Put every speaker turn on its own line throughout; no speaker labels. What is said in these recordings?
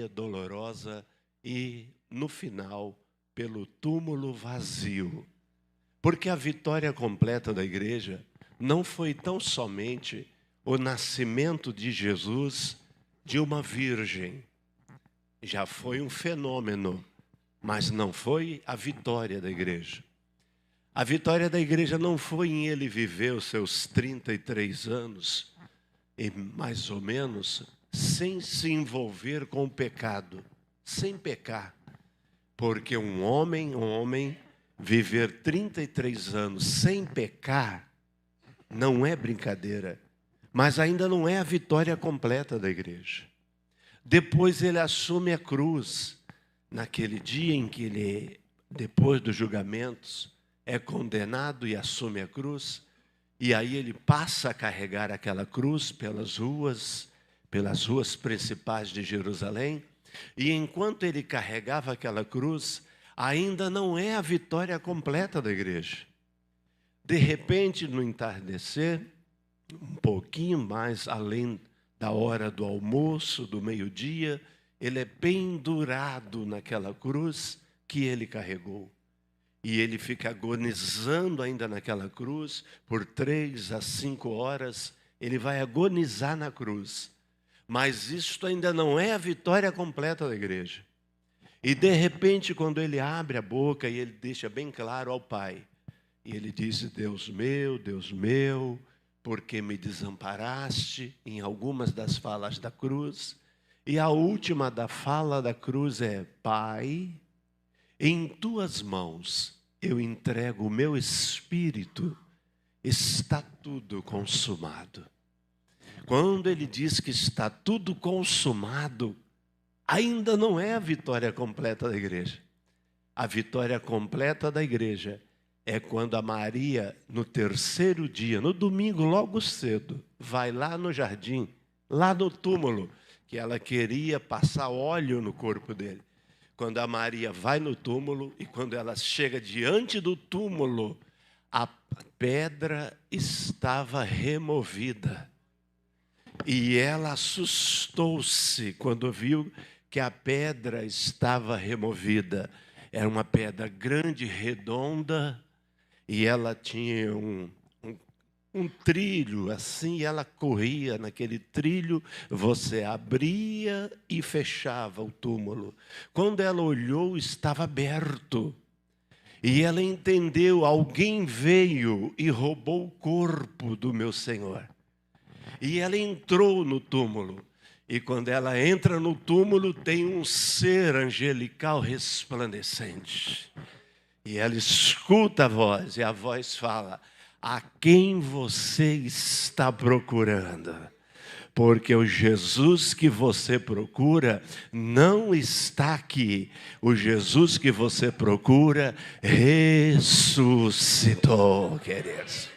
dolorosa e, no final, pelo túmulo vazio. Porque a vitória completa da igreja não foi tão somente o nascimento de Jesus de uma virgem. Já foi um fenômeno, mas não foi a vitória da igreja. A vitória da igreja não foi em ele viver os seus 33 anos, e mais ou menos, sem se envolver com o pecado, sem pecar. Porque um homem viver 33 anos sem pecar não é brincadeira, mas ainda não é a vitória completa da igreja. Depois ele assume a cruz, naquele dia em que ele, depois dos julgamentos, é condenado e assume a cruz, e aí ele passa a carregar aquela cruz pelas ruas principais de Jerusalém, e enquanto ele carregava aquela cruz, ainda não é a vitória completa da igreja. De repente, no entardecer, um pouquinho mais além da hora do almoço, do meio-dia, ele é pendurado naquela cruz que ele carregou. E ele fica agonizando ainda naquela cruz, por 3 a 5 horas, ele vai agonizar na cruz. Mas isto ainda não é a vitória completa da igreja. E de repente, quando ele abre a boca e ele deixa bem claro ao Pai, e ele diz: Deus meu, por que me desamparaste? Em algumas das falas da cruz. E a última da fala da cruz é: Pai, em tuas mãos eu entrego o meu espírito, está tudo consumado. Quando ele diz que está tudo consumado, ainda não é a vitória completa da igreja. A vitória completa da igreja é quando a Maria, no terceiro dia, no domingo, logo cedo, vai lá no jardim, lá no túmulo, que ela queria passar óleo no corpo dele. Quando a Maria vai no túmulo e quando ela chega diante do túmulo, a pedra estava removida. E ela assustou-se quando viu que a pedra estava removida. Era uma pedra grande, redonda, e ela tinha um trilho assim, e ela corria naquele trilho, você abria e fechava o túmulo. Quando ela olhou, estava aberto. E ela entendeu: alguém veio e roubou o corpo do meu Senhor. E ela entrou no túmulo. E quando ela entra no túmulo, tem um ser angelical resplandecente. E ela escuta a voz, e a voz fala: a quem você está procurando? Porque o Jesus que você procura não está aqui. O Jesus que você procura ressuscitou, queridos.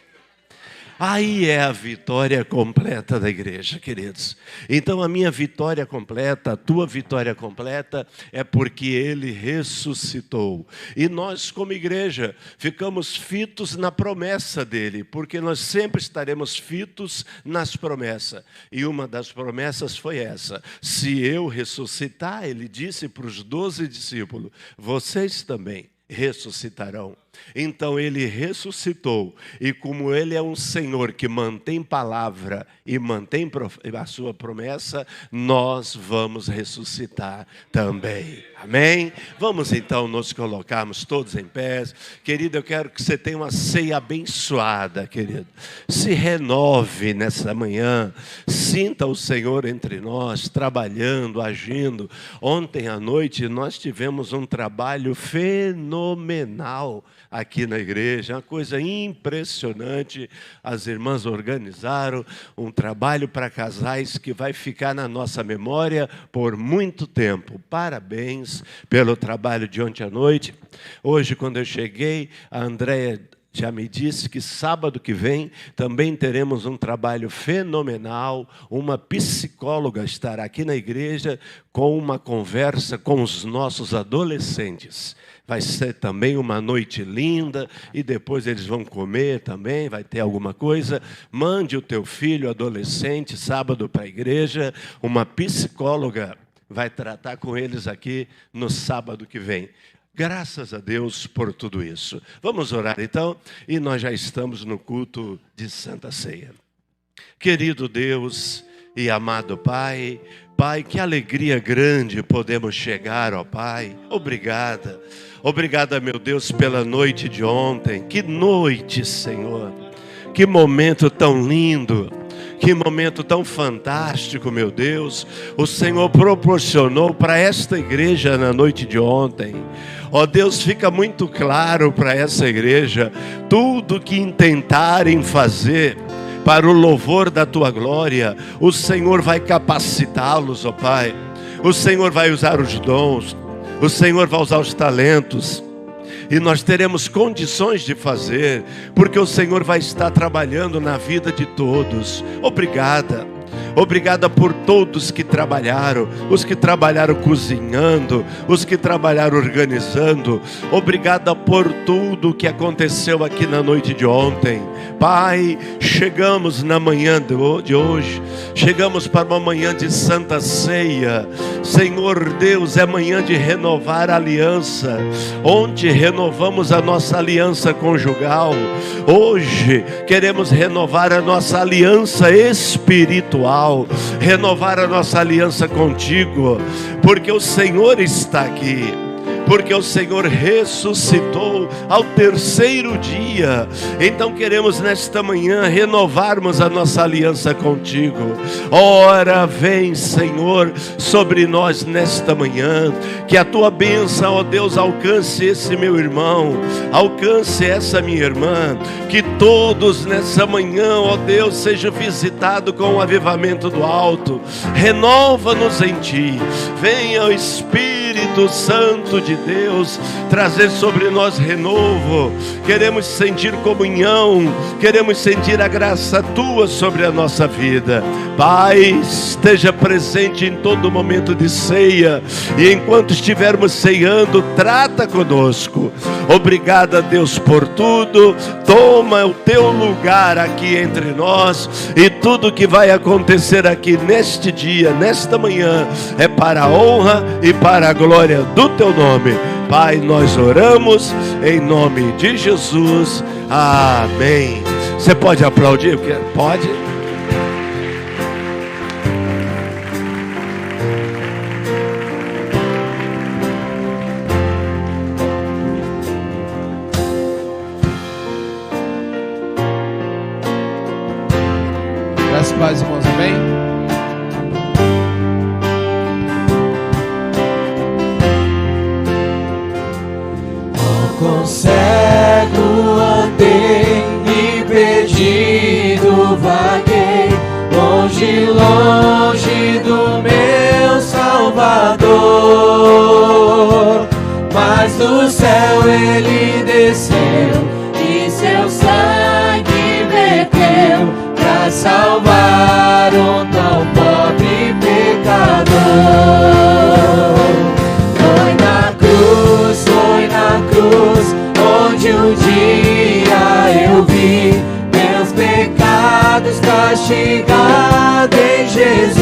Aí é a vitória completa da igreja, queridos. Então a minha vitória completa, a tua vitória completa, é porque ele ressuscitou. E nós, como igreja, ficamos fitos na promessa dele, porque nós sempre estaremos fitos nas promessas. E uma das promessas foi essa: se eu ressuscitar, ele disse para os 12 discípulos, vocês também ressuscitarão. Então ele ressuscitou, e como ele é um Senhor que mantém palavra e mantém a sua promessa, nós vamos ressuscitar também. Amém? Vamos então nos colocarmos todos em pés. Querido, eu quero que você tenha uma ceia abençoada, querido. Se renove nessa manhã, sinta o Senhor entre nós, trabalhando, agindo. Ontem à noite nós tivemos um trabalho fenomenal aqui na igreja, uma coisa impressionante. As irmãs organizaram um trabalho para casais que vai ficar na nossa memória por muito tempo. Parabéns pelo trabalho de ontem à noite. Hoje, quando eu cheguei, a Andréia já me disse que sábado que vem também teremos um trabalho fenomenal. Uma psicóloga estará aqui na igreja com uma conversa com os nossos adolescentes. Vai ser também uma noite linda, e depois eles vão comer também, vai ter alguma coisa. Mande o teu filho adolescente sábado para a igreja. Uma psicóloga vai tratar com eles aqui no sábado que vem. Graças a Deus por tudo isso. Vamos orar então, e nós já estamos no culto de Santa Ceia. Querido Deus e amado Pai, Pai, que alegria grande podemos chegar, ó Pai. Obrigada. Obrigada, meu Deus, pela noite de ontem. Que noite, Senhor. Que momento tão lindo. Que momento tão fantástico, meu Deus. O Senhor proporcionou para esta igreja na noite de ontem. Ó Deus, fica muito claro para essa igreja tudo que intentarem fazer para o louvor da Tua glória, o Senhor vai capacitá-los, ó Pai. O Senhor vai usar os dons, o Senhor vai usar os talentos, e nós teremos condições de fazer, porque o Senhor vai estar trabalhando na vida de todos. Obrigada. Obrigada por todos que trabalharam, os que trabalharam cozinhando, os que trabalharam organizando. Obrigada por tudo que aconteceu aqui na noite de ontem. Pai, chegamos na manhã de hoje, chegamos para uma manhã de Santa Ceia. Senhor Deus, é manhã de renovar a aliança, onde renovamos a nossa aliança conjugal. Hoje queremos renovar a nossa aliança espiritual, renovar a nossa aliança contigo, porque o Senhor está aqui, porque o Senhor ressuscitou ao terceiro dia. Então queremos nesta manhã renovarmos a nossa aliança contigo. Ora, vem, Senhor, sobre nós nesta manhã, que a tua bênção, ó Deus, alcance esse meu irmão, alcance essa minha irmã, que todos nessa manhã, ó Deus, sejam visitados com o avivamento do alto. Renova-nos em ti. Venha o Espírito Santo de Deus trazer sobre nós renovo. Queremos sentir comunhão, queremos sentir a graça tua sobre a nossa vida. Pai, esteja presente em todo momento de ceia, e enquanto estivermos ceando, trata conosco. Obrigada, Deus, por tudo. Toma o teu lugar aqui entre nós, e tudo que vai acontecer aqui neste dia, nesta manhã, é para a honra e para a glória do teu nome. Pai, nós oramos em nome de Jesus. Amém. Você pode aplaudir? Pode.
Graças a Deus, irmãos, amém?
Com cego andei e perdido vaguei, longe, longe do meu Salvador. Mas do céu ele desceu e seu sangue verteu pra salvar um tão pobre pecador. Foi na cruz, onde um dia eu vi meus pecados castigados em Jesus.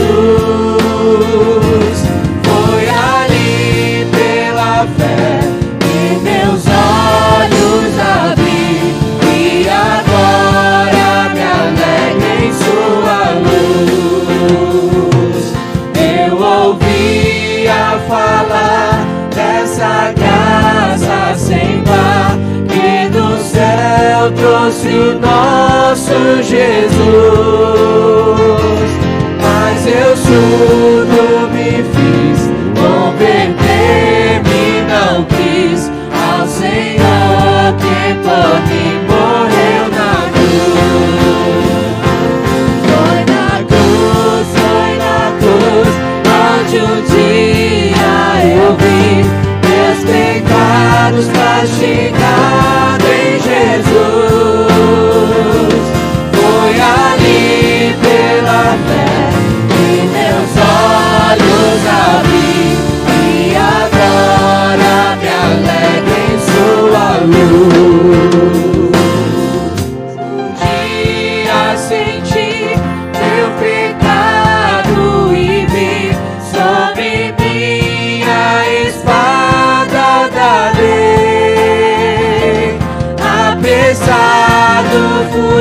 Foi ali pela fé que meus olhos abri, e agora me alegro em sua luz. Eu ouvia falar dessa graça sem par, que do céu trouxe o nosso Jesus. Mas eu surdo me fiz, converter-me não quis ao Senhor que por mim morreu na cruz. Foi na cruz, onde um dia eu vi meus pecados castigados em Jesus. Foi ali pela fé que meus olhos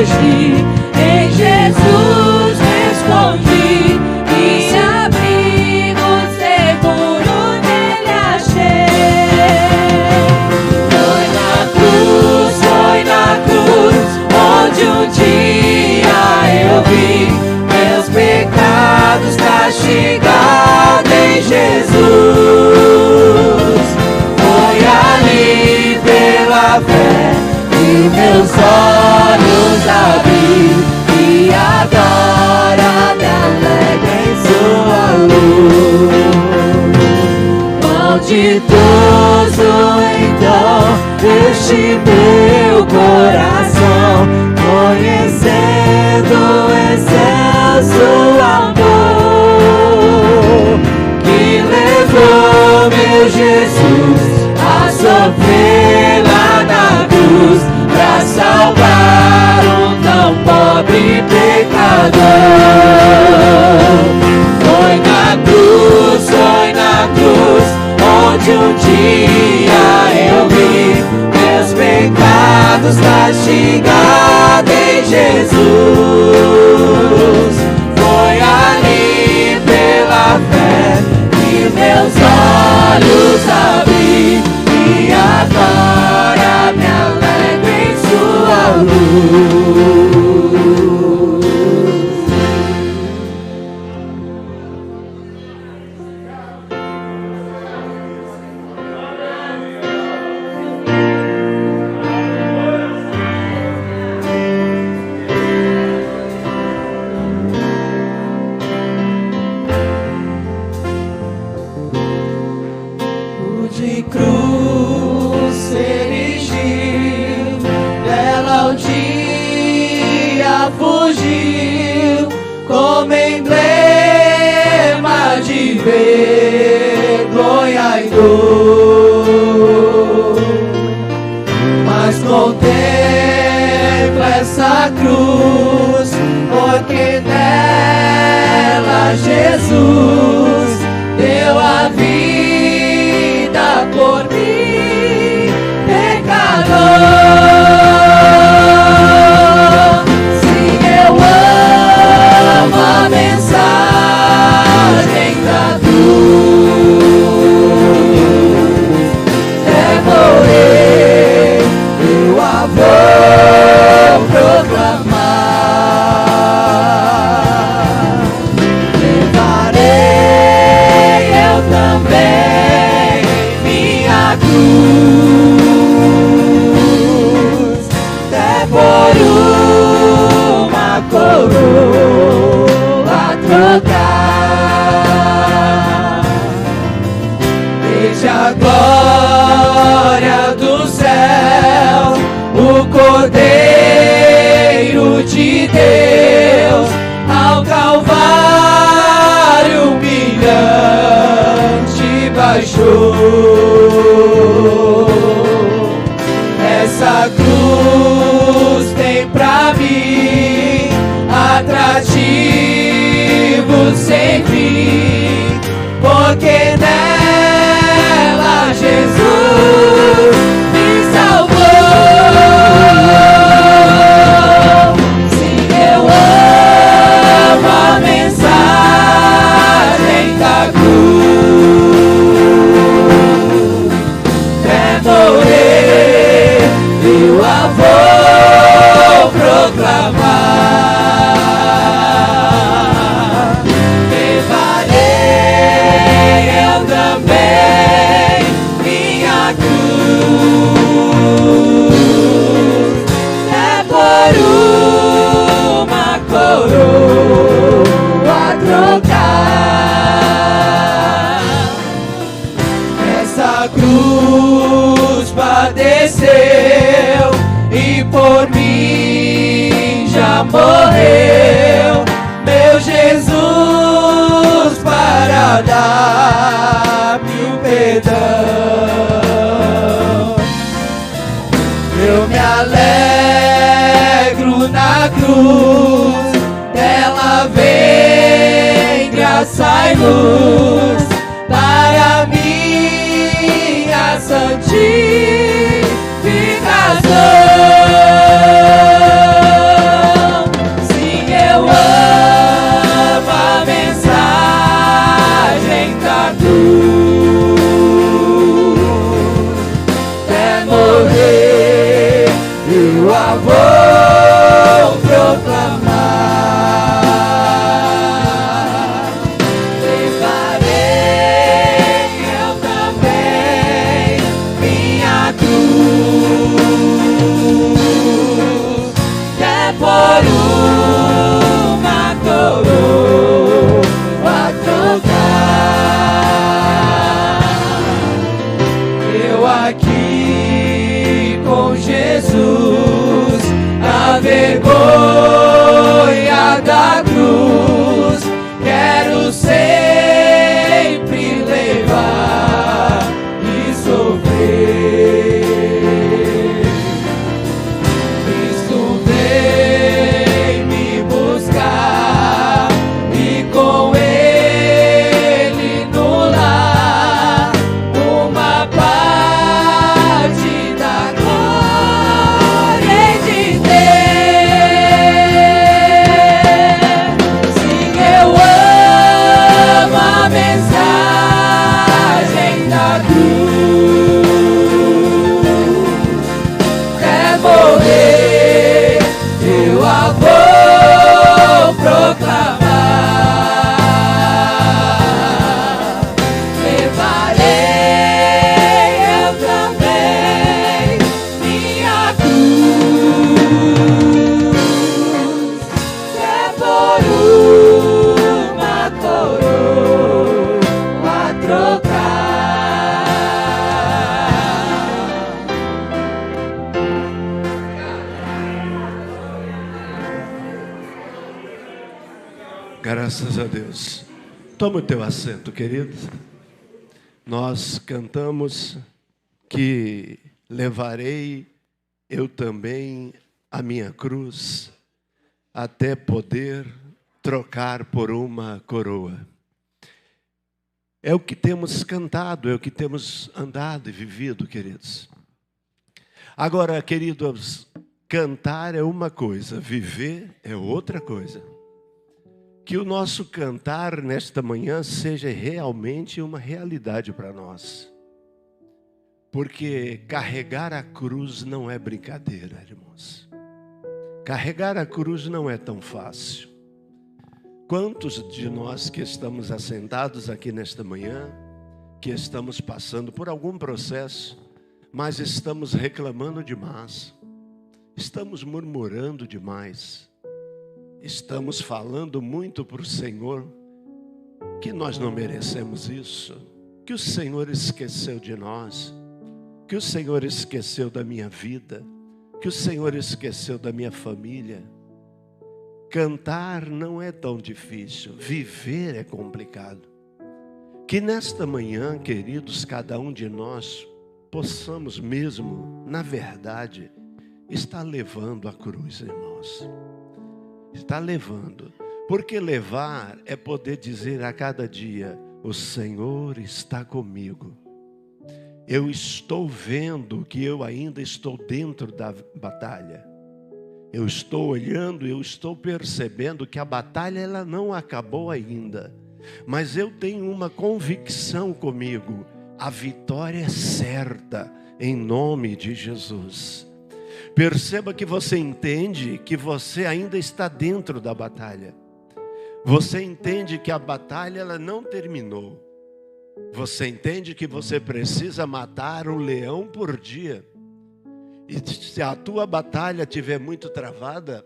fugi, em Jesus me escondi, e abrigo seguro nele achei. Foi na cruz, onde um dia eu vi meus pecados castigados em Jesus. Foi ali pela fé que meus olhos abri, e agora me alegro em sua luz. Malditoso então este meu coração, conhecendo o excelso amor que levou meu Jesus a sofrer lá na cruz pra salvar um tão pobre pecador. Foi na cruz, onde um dia eu vi meus pecados castigados em Jesus. Foi ali pela fé que meus olhos abri, e agora me alegro em sua luz. De cruz se erigiu, dela um dia fugiu, como emblema de vergonha e dor. Mas contempla essa cruz, porque nela Jesus deu a vida por mim, pecador. Sim, eu amo a mensagem da cruz. Demorei, eu a vou proclamar. Levarei eu também minha cruz, até por uma coroa trocar. Desde a glória do céu, o Cordeiro de Deus ao Calvário humilhante baixou. Essa cruz tem pra mim atrativo sem fim, porque nela Jesus me salvou. Sim, eu amo a mensagem da cruz. Demorei, eu a vou proclamar. Levarei eu também minha cruz, é por uma coroa trocar. Essa cruz padeceu e por mim já morreu, meu Jesus, para dar-me o perdão. Eu me alegro na cruz, dela vem graça e luz para minha santificação.
Graças a Deus. Toma o teu assento, querido. Nós cantamos que levarei eu também a minha cruz até poder trocar por uma coroa. É o que temos cantado, é o que temos andado e vivido, queridos. Agora, queridos, cantar é uma coisa, viver é outra coisa. Que o nosso cantar nesta manhã seja realmente uma realidade para nós. Porque carregar a cruz não é brincadeira, irmãos. Carregar a cruz não é tão fácil. Quantos de nós que estamos assentados aqui nesta manhã, que estamos passando por algum processo, mas estamos reclamando demais, estamos murmurando demais, estamos falando muito para o Senhor, que nós não merecemos isso, que o Senhor esqueceu de nós, que o Senhor esqueceu da minha vida, que o Senhor esqueceu da minha família. Cantar não é tão difícil, viver é complicado. Que nesta manhã, queridos, cada um de nós possamos mesmo, na verdade, estar levando a cruz, irmãos. Está levando. Porque levar é poder dizer a cada dia: o Senhor está comigo. Eu estou vendo que eu ainda estou dentro da batalha. Eu estou olhando, eu estou percebendo que a batalha ela não acabou ainda. Mas eu tenho uma convicção comigo. A vitória é certa, em nome de Jesus. Perceba que você entende que você ainda está dentro da batalha. Você entende que a batalha ela não terminou. Você entende que você precisa matar um leão por dia. E se a tua batalha estiver muito travada,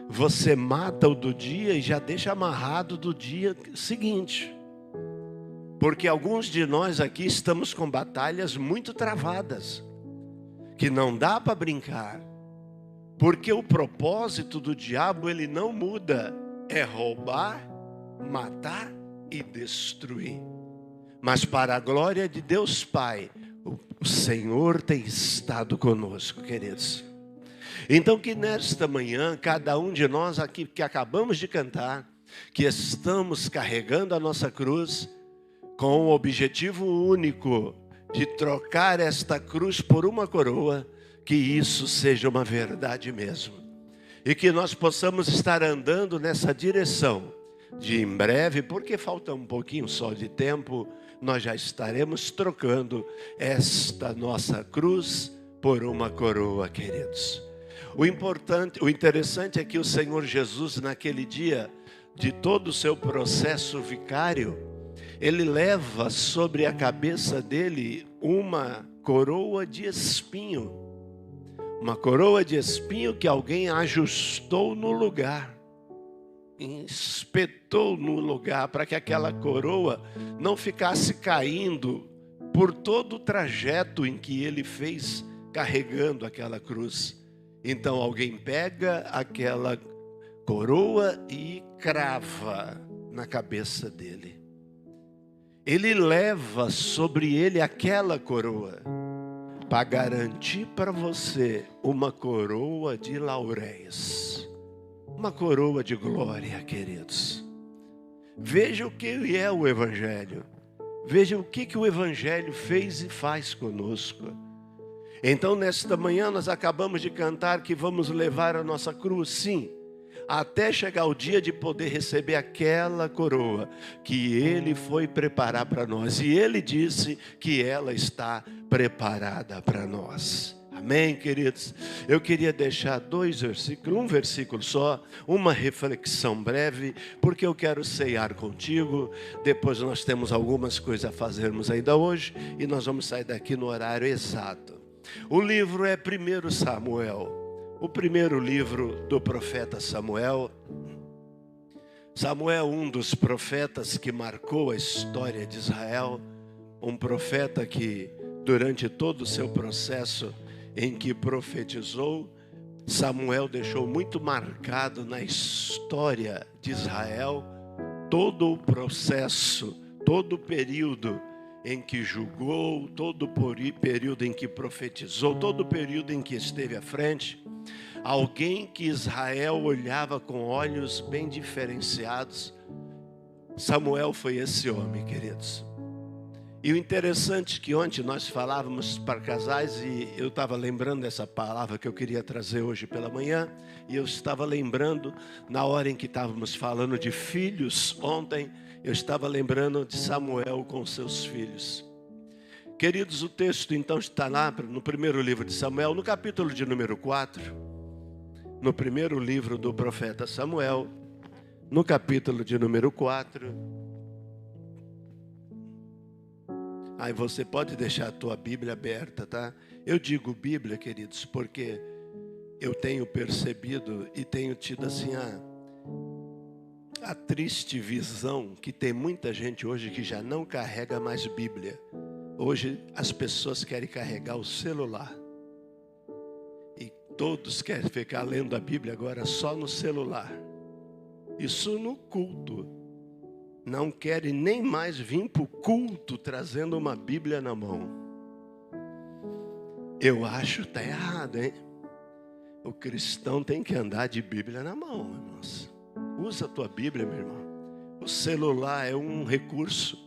você mata o do dia e já deixa amarrado do dia seguinte. Porque alguns de nós aqui estamos com batalhas muito travadas, que não dá para brincar. Porque o propósito do diabo ele não muda, é roubar, matar e destruir. Mas para a glória de Deus Pai, o Senhor tem estado conosco, queridos. Então que nesta manhã, cada um de nós aqui que acabamos de cantar, que estamos carregando a nossa cruz, com o objetivo único de trocar esta cruz por uma coroa, que isso seja uma verdade mesmo. E que nós possamos estar andando nessa direção, de em breve, porque falta um pouquinho só de tempo, nós já estaremos trocando esta nossa cruz por uma coroa, queridos. O interessante é que o Senhor Jesus, naquele dia, de todo o seu processo vicário, ele leva sobre a cabeça dele uma coroa de espinho. Uma coroa de espinho que alguém ajustou no lugar. Espetou no lugar para que aquela coroa não ficasse caindo por todo o trajeto em que ele fez carregando aquela cruz. Então alguém pega aquela coroa e crava na cabeça dele. Ele leva sobre ele aquela coroa para garantir para você uma coroa de lauréis. Uma coroa de glória, queridos. Veja o que é o Evangelho. Veja o que o Evangelho fez e faz conosco. Então, nesta manhã, nós acabamos de cantar que vamos levar a nossa cruz, sim, até chegar o dia de poder receber aquela coroa que Ele foi preparar para nós. E Ele disse que ela está preparada para nós. Amém, queridos? Eu queria deixar um versículo só, uma reflexão breve, porque eu quero ceiar contigo. Depois nós temos algumas coisas a fazermos ainda hoje e nós vamos sair daqui no horário exato. O livro é 1 Samuel, o primeiro livro do profeta Samuel. Samuel, um dos profetas que marcou a história de Israel, um profeta que durante todo o seu processo em que profetizou, Samuel deixou muito marcado na história de Israel todo o processo, todo o período em que julgou, todo o período em que profetizou, todo o período em que esteve à frente, alguém que Israel olhava com olhos bem diferenciados, Samuel foi esse homem, queridos. E o interessante é que ontem nós falávamos para casais e eu estava lembrando dessa palavra que eu queria trazer hoje pela manhã, e eu estava lembrando, na hora em que estávamos falando de filhos ontem, eu estava lembrando de Samuel com seus filhos. Queridos, o texto então está lá no primeiro livro de Samuel, no capítulo de número 4, no primeiro livro do profeta Samuel, no capítulo de número 4. Aí você pode deixar a tua Bíblia aberta, tá? Eu digo Bíblia, queridos, porque eu tenho percebido e tenho tido assim a triste visão que tem muita gente hoje que já não carrega mais Bíblia. Hoje as pessoas querem carregar o celular. E todos querem ficar lendo a Bíblia agora só no celular. Isso no culto. Não querem nem mais vir para o culto trazendo uma Bíblia na mão. Eu acho que está errado, hein? O cristão tem que andar de Bíblia na mão, irmãos. Usa a tua Bíblia, meu irmão. O celular é um recurso.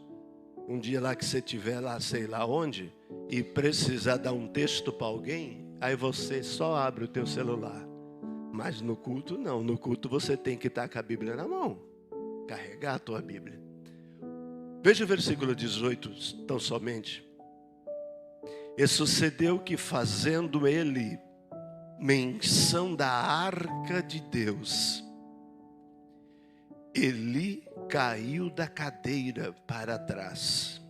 Um dia lá que você estiver lá, sei lá onde, e precisar dar um texto para alguém, aí você só abre o teu celular. Mas no culto não. No culto você tem que estar com a Bíblia na mão. Carregar a tua Bíblia. Veja o versículo 18, tão somente. E sucedeu que, fazendo ele menção da arca de Deus, Eli caiu da cadeira para trás.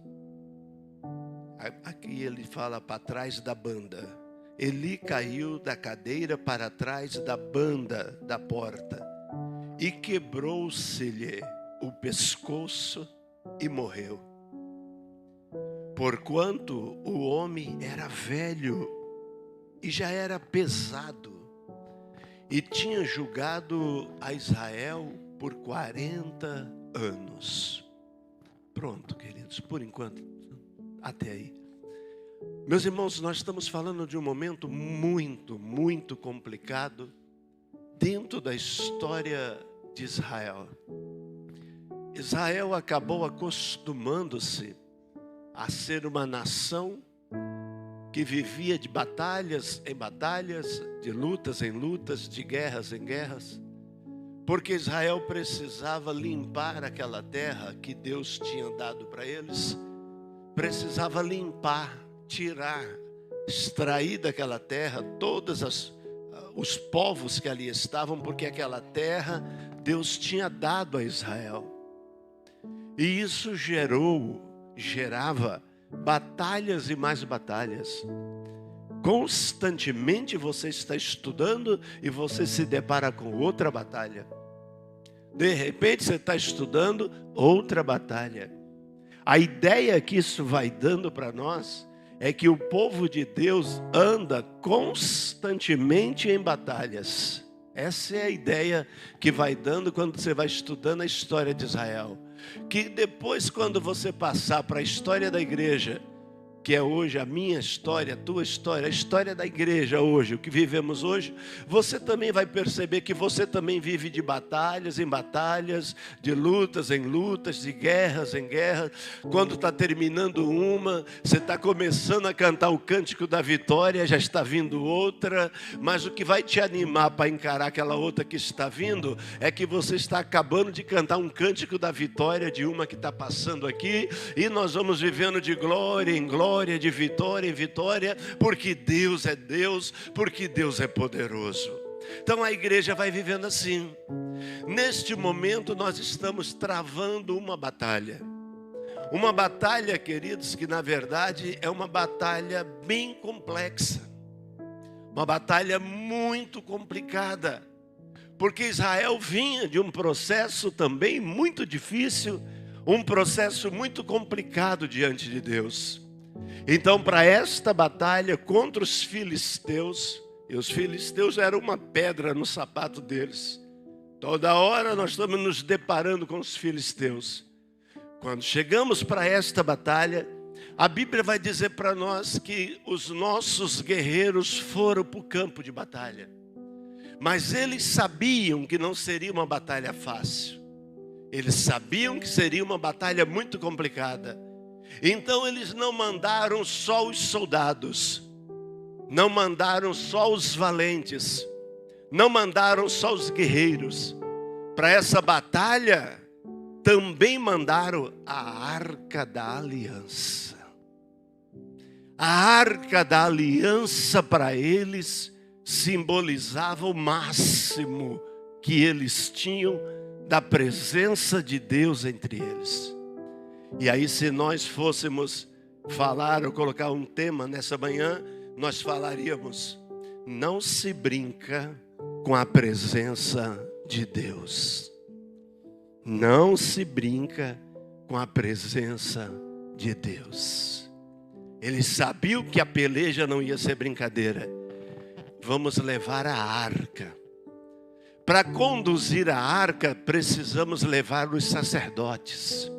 Aqui ele fala para trás da banda. Eli caiu da cadeira para trás da banda da porta. E quebrou-se-lhe o pescoço e morreu. Porquanto o homem era velho e já era pesado, e tinha julgado a Israel por 40 anos. Pronto, queridos, por enquanto, até aí. Meus irmãos, nós estamos falando de um momento muito, muito complicado dentro da história de Israel. Israel acabou acostumando-se a ser uma nação que vivia de batalhas em batalhas, de lutas em lutas, de guerras em guerras, porque Israel precisava limpar aquela terra que Deus tinha dado para eles, precisava limpar, tirar, extrair daquela terra todas os povos que ali estavam, porque aquela terra Deus tinha dado a Israel. E isso gerava batalhas e mais batalhas. Constantemente você está estudando e você se depara com outra batalha. De repente você está estudando outra batalha. A ideia que isso vai dando para nós é que o povo de Deus anda constantemente em batalhas. Essa é a ideia que vai dando quando você vai estudando a história de Israel. Que depois, quando você passar para a história da igreja, que é hoje a minha história, a tua história, a história da igreja hoje, o que vivemos hoje, você também vai perceber que você também vive de batalhas em batalhas, de lutas em lutas, de guerras em guerras. Quando está terminando uma, você está começando a cantar o cântico da vitória, já está vindo outra, mas o que vai te animar para encarar aquela outra que está vindo, é que você está acabando de cantar um cântico da vitória de uma que está passando aqui, e nós vamos vivendo de glória em glória, de vitória em vitória, porque Deus é Deus, porque Deus é poderoso. Então a igreja vai vivendo assim. Neste momento nós estamos travando uma batalha. Uma batalha, queridos, que na verdade é uma batalha bem complexa. Uma batalha muito complicada. Porque Israel vinha de um processo também muito difícil, um processo muito complicado diante de Deus. Então, para esta batalha contra os filisteus, e os filisteus eram uma pedra no sapato deles, Toda hora nós estamos nos deparando com os filisteus. Quando chegamos para esta batalha, a Bíblia vai dizer para nós que os nossos guerreiros foram para o campo de batalha. Mas eles sabiam que não seria uma batalha fácil. Eles sabiam que seria uma batalha muito complicada. Então eles não mandaram só os soldados, não mandaram só os valentes, não mandaram só os guerreiros. Para essa batalha, também mandaram a Arca da Aliança. A Arca da Aliança para eles simbolizava o máximo que eles tinham da presença de Deus entre eles. E aí, se nós fôssemos falar ou colocar um tema nessa manhã, nós falaríamos: não se brinca com a presença de Deus. Não se brinca com a presença de Deus. Eles sabiam que a peleja não ia ser brincadeira. Vamos levar a arca. Para conduzir a arca, precisamos levar os sacerdotes.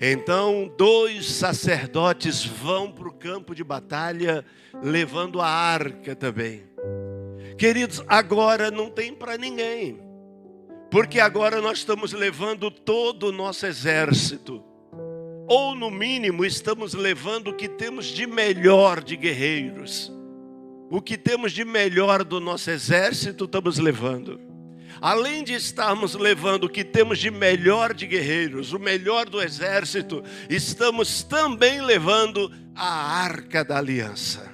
Então, 2 sacerdotes vão para o campo de batalha, levando a arca também. Queridos, agora não tem para ninguém, porque agora nós estamos levando todo o nosso exército. Ou no mínimo estamos levando o que temos de melhor de guerreiros. O que temos de melhor do nosso exército estamos levando. Além de estarmos levando o que temos de melhor de guerreiros, o melhor do exército, estamos também levando a Arca da Aliança.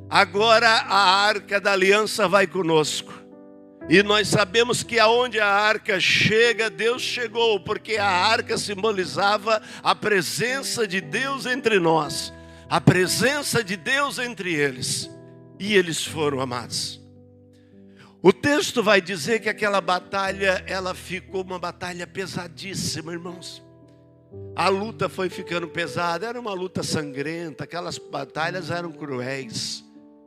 Agora a Arca da Aliança vai conosco. E nós sabemos que aonde a arca chega, Deus chegou, porque a arca simbolizava a presença de Deus entre nós, a presença de Deus entre eles. E eles foram amados. O texto vai dizer que aquela batalha, ela ficou uma batalha pesadíssima, irmãos. A luta foi ficando pesada, era uma luta sangrenta, aquelas batalhas eram cruéis,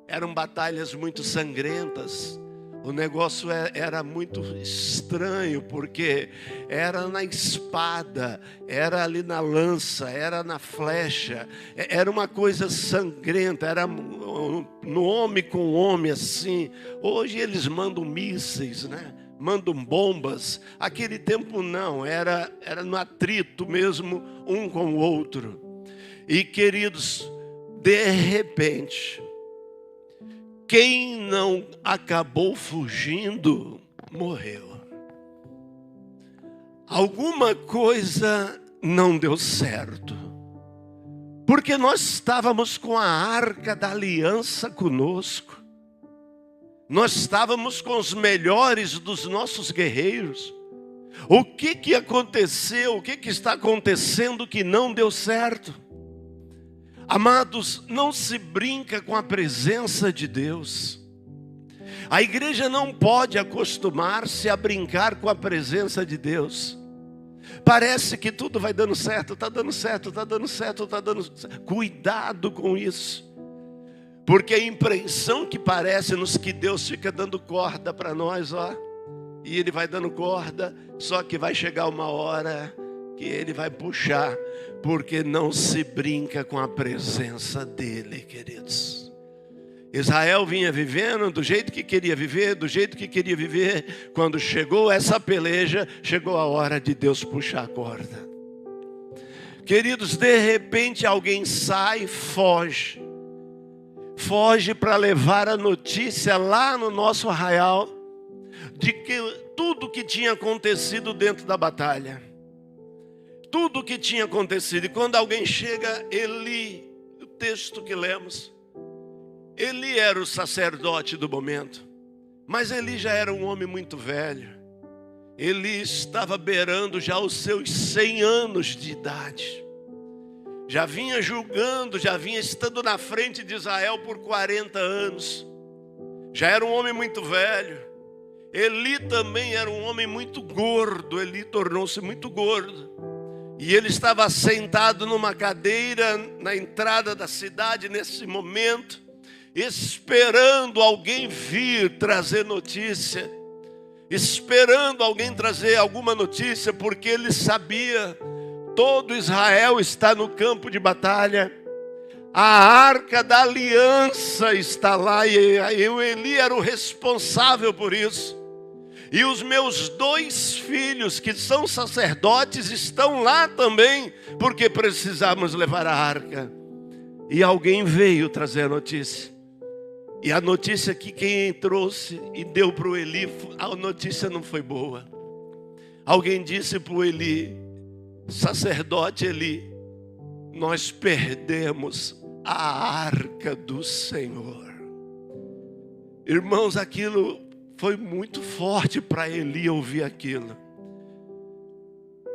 eram batalhas muito sangrentas. O negócio era muito estranho, porque era na espada, era ali na lança, era na flecha, era uma coisa sangrenta, era no homem com homem assim. Hoje eles mandam mísseis, né? Mandam bombas. Aquele tempo não, era no atrito mesmo, um com o outro. E queridos, de repente, quem não acabou fugindo, morreu. Alguma coisa não deu certo. Porque nós estávamos com a Arca da Aliança conosco. Nós estávamos com os melhores dos nossos guerreiros. O que aconteceu? O que está acontecendo que não deu certo? Amados, não se brinca com a presença de Deus. A igreja não pode acostumar-se a brincar com a presença de Deus. Parece que tudo vai dando certo, está dando certo, está dando certo, está dando certo. Cuidado com isso. Porque a impressão que parece-nos que Deus fica dando corda para nós, ó. E Ele vai dando corda, só que vai chegar uma hora que Ele vai puxar. Porque não se brinca com a presença dEle, queridos. Israel vinha vivendo do jeito que queria viver, do jeito que queria viver. Quando chegou essa peleja, chegou a hora de Deus puxar a corda. Queridos, de repente alguém sai, foge. Foge para levar a notícia lá no nosso arraial de que tudo que tinha acontecido dentro da batalha. Tudo o que tinha acontecido. E quando alguém chega, Eli, o texto que lemos, Eli era o sacerdote do momento, mas Eli já era um homem muito velho. Eli estava beirando já os seus 100 anos de idade. Já vinha julgando, já vinha estando na frente de Israel por 40 anos. Já era um homem muito velho. Eli também era um homem muito gordo. Eli tornou-se muito gordo. E ele estava sentado numa cadeira na entrada da cidade nesse momento, esperando alguém vir trazer notícia. esperando alguém trazer alguma notícia, porque ele sabia, todo Israel está no campo de batalha, a arca da aliança está lá, e o Eli era o responsável por isso. E os meus 2 filhos, que são sacerdotes, estão lá também, porque precisamos levar a arca. E alguém veio trazer a notícia. E a notícia que quem trouxe e deu para o Eli, a notícia não foi boa. Alguém disse para o Eli, sacerdote Eli, nós perdemos a arca do Senhor. Irmãos, aquilo foi muito forte para Eli ouvir aquilo.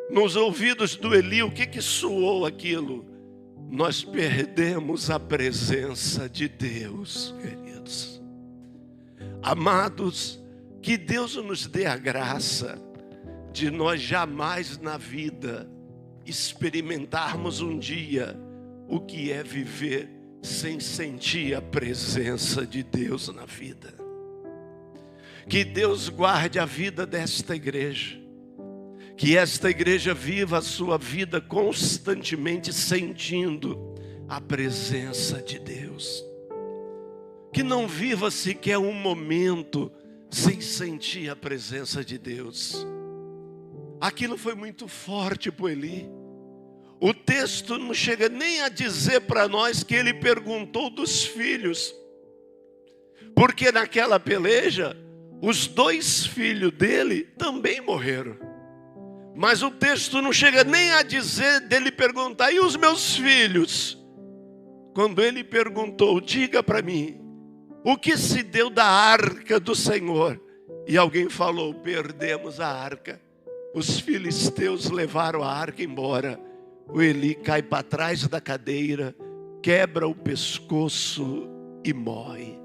Nos ouvidos do Eli, o que soou aquilo? Nós perdemos a presença de Deus, queridos. Amados, que Deus nos dê a graça de nós jamais na vida experimentarmos um dia o que é viver sem sentir a presença de Deus na vida. Que Deus guarde a vida desta igreja. Que esta igreja viva a sua vida constantemente sentindo a presença de Deus. Que não viva sequer um momento sem sentir a presença de Deus. Aquilo foi muito forte para Eli. O texto não chega nem a dizer para nós que ele perguntou dos filhos. Porque naquela peleja, os 2 filhos dele também morreram. Mas o texto não chega nem a dizer dele perguntar, e os meus filhos? Quando ele perguntou, diga para mim, o que se deu da arca do Senhor? E alguém falou, perdemos a arca. Os filisteus levaram a arca embora. O Eli cai para trás da cadeira, quebra o pescoço e morre.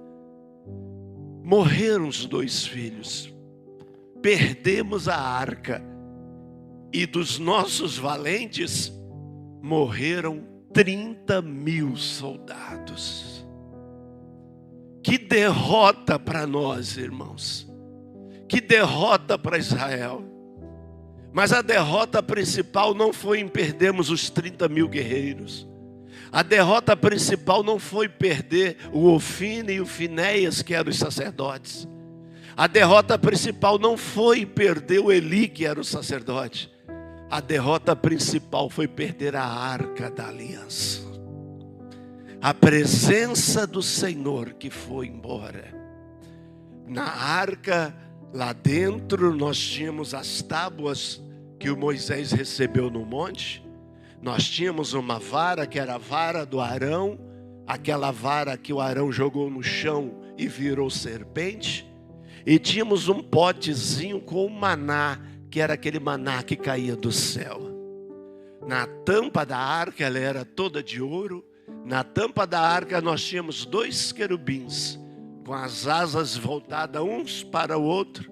Morreram os 2 filhos. Perdemos a arca. E dos nossos valentes, morreram 30.000 soldados. Que derrota para nós, irmãos. Que derrota para Israel. Mas a derrota principal não foi em perdermos os 30.000 guerreiros. A derrota principal não foi perder o Ofine e o Finéias, que eram os sacerdotes. A derrota principal não foi perder o Eli, que era o sacerdote. A derrota principal foi perder a arca da aliança. A presença do Senhor que foi embora. Na arca, lá dentro, nós tínhamos as tábuas que o Moisés recebeu no monte. Nós tínhamos uma vara, que era a vara do Arão. Aquela vara que o Arão jogou no chão e virou serpente. E tínhamos um potezinho com maná, que era aquele maná que caía do céu. Na tampa da arca, ela era toda de ouro. Na tampa da arca nós tínhamos 2 querubins, com as asas voltadas uns para o outro.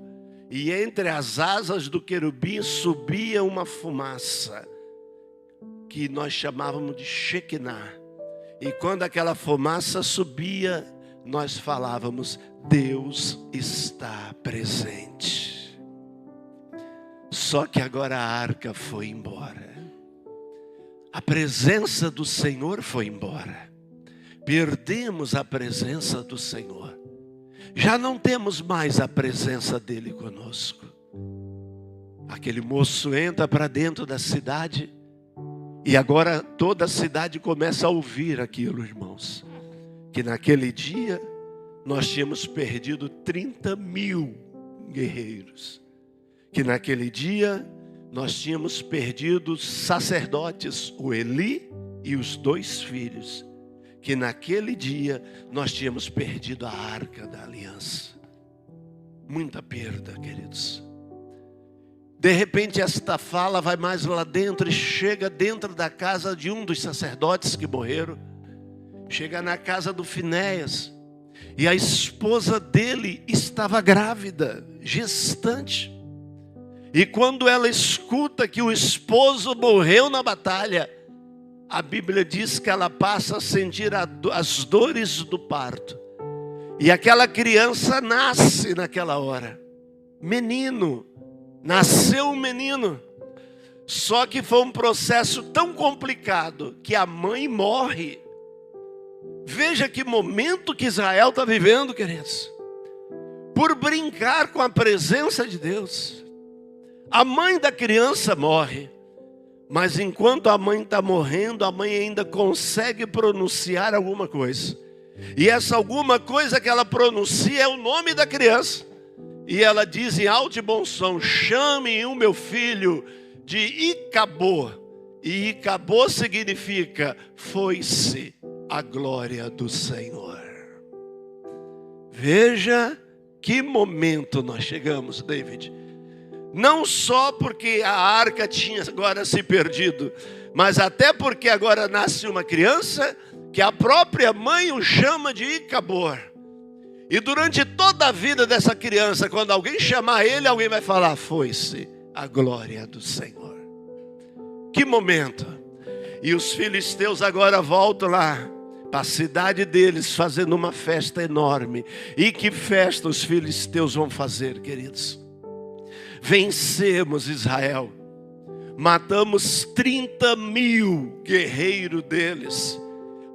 E entre as asas do querubim subia uma fumaça, que nós chamávamos de Shekinah. E quando aquela fumaça subia, nós falávamos, Deus está presente. Só que agora a arca foi embora. A presença do Senhor foi embora. Perdemos a presença do Senhor. Já não temos mais a presença dele conosco. Aquele moço entra para dentro da cidade. E agora toda a cidade começa a ouvir aquilo, irmãos. Que naquele dia nós tínhamos perdido 30.000 guerreiros. Que naquele dia nós tínhamos perdido os sacerdotes, o Eli e os 2 filhos. Que naquele dia nós tínhamos perdido a arca da aliança. Muita perda, queridos. De repente esta fala vai mais lá dentro e chega dentro da casa de um dos sacerdotes que morreram. Chega na casa do Finéias. E a esposa dele estava grávida, gestante. E quando ela escuta que o esposo morreu na batalha, a Bíblia diz que ela passa a sentir as dores do parto. E aquela criança nasce naquela hora. menino. Nasceu um menino. Só que foi um processo tão complicado que a mãe morre. Veja que momento que Israel está vivendo, queridos. Por brincar com a presença de Deus. A mãe da criança morre. Mas enquanto a mãe está morrendo, a mãe ainda consegue pronunciar alguma coisa. E essa alguma coisa que ela pronuncia é o nome da criança. E ela diz em alto e bom som: chame o meu filho de Icabô. E Icabô significa foi-se a glória do Senhor. Veja que momento nós chegamos, David. Não só porque a arca tinha agora se perdido, mas até porque agora nasce uma criança que a própria mãe o chama de Icabô. E durante toda a vida dessa criança, quando alguém chamar ele, alguém vai falar: foi-se a glória do Senhor. Que momento! E os filisteus agora voltam lá para a cidade deles, fazendo uma festa enorme. E que festa os filisteus vão fazer, queridos? Vencemos Israel. Matamos 30.000 guerreiros deles.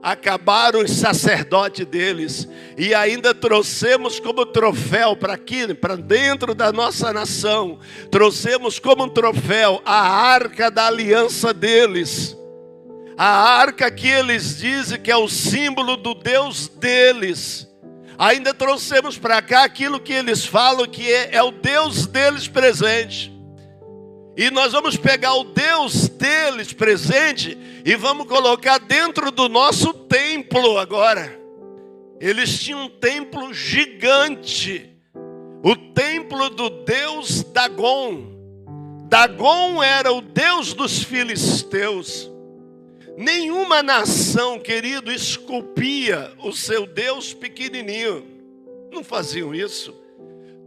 Acabaram os sacerdotes deles. E ainda trouxemos como troféu para aqui, para dentro da nossa nação. Trouxemos como troféu a arca da aliança deles. A arca que eles dizem que é o símbolo do Deus deles. Ainda trouxemos para cá aquilo que eles falam que é o Deus deles presente. E nós vamos pegar o Deus deles presente e vamos colocar dentro do nosso templo agora. Eles tinham um templo gigante. O templo do Deus Dagon. Dagon era o Deus dos filisteus. Nenhuma nação, querido, esculpia o seu Deus pequenininho. Não faziam isso.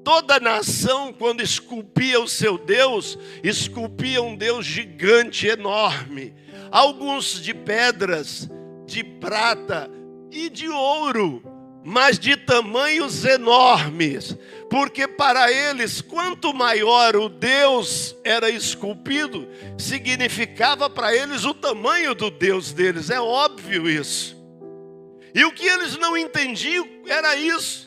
Toda nação, quando esculpia o seu Deus, esculpia um Deus gigante, enorme. Alguns de pedras, de prata e de ouro, mas de tamanhos enormes. Porque para eles, quanto maior o Deus era esculpido, significava para eles o tamanho do Deus deles. É óbvio isso. E o que eles não entendiam era isso.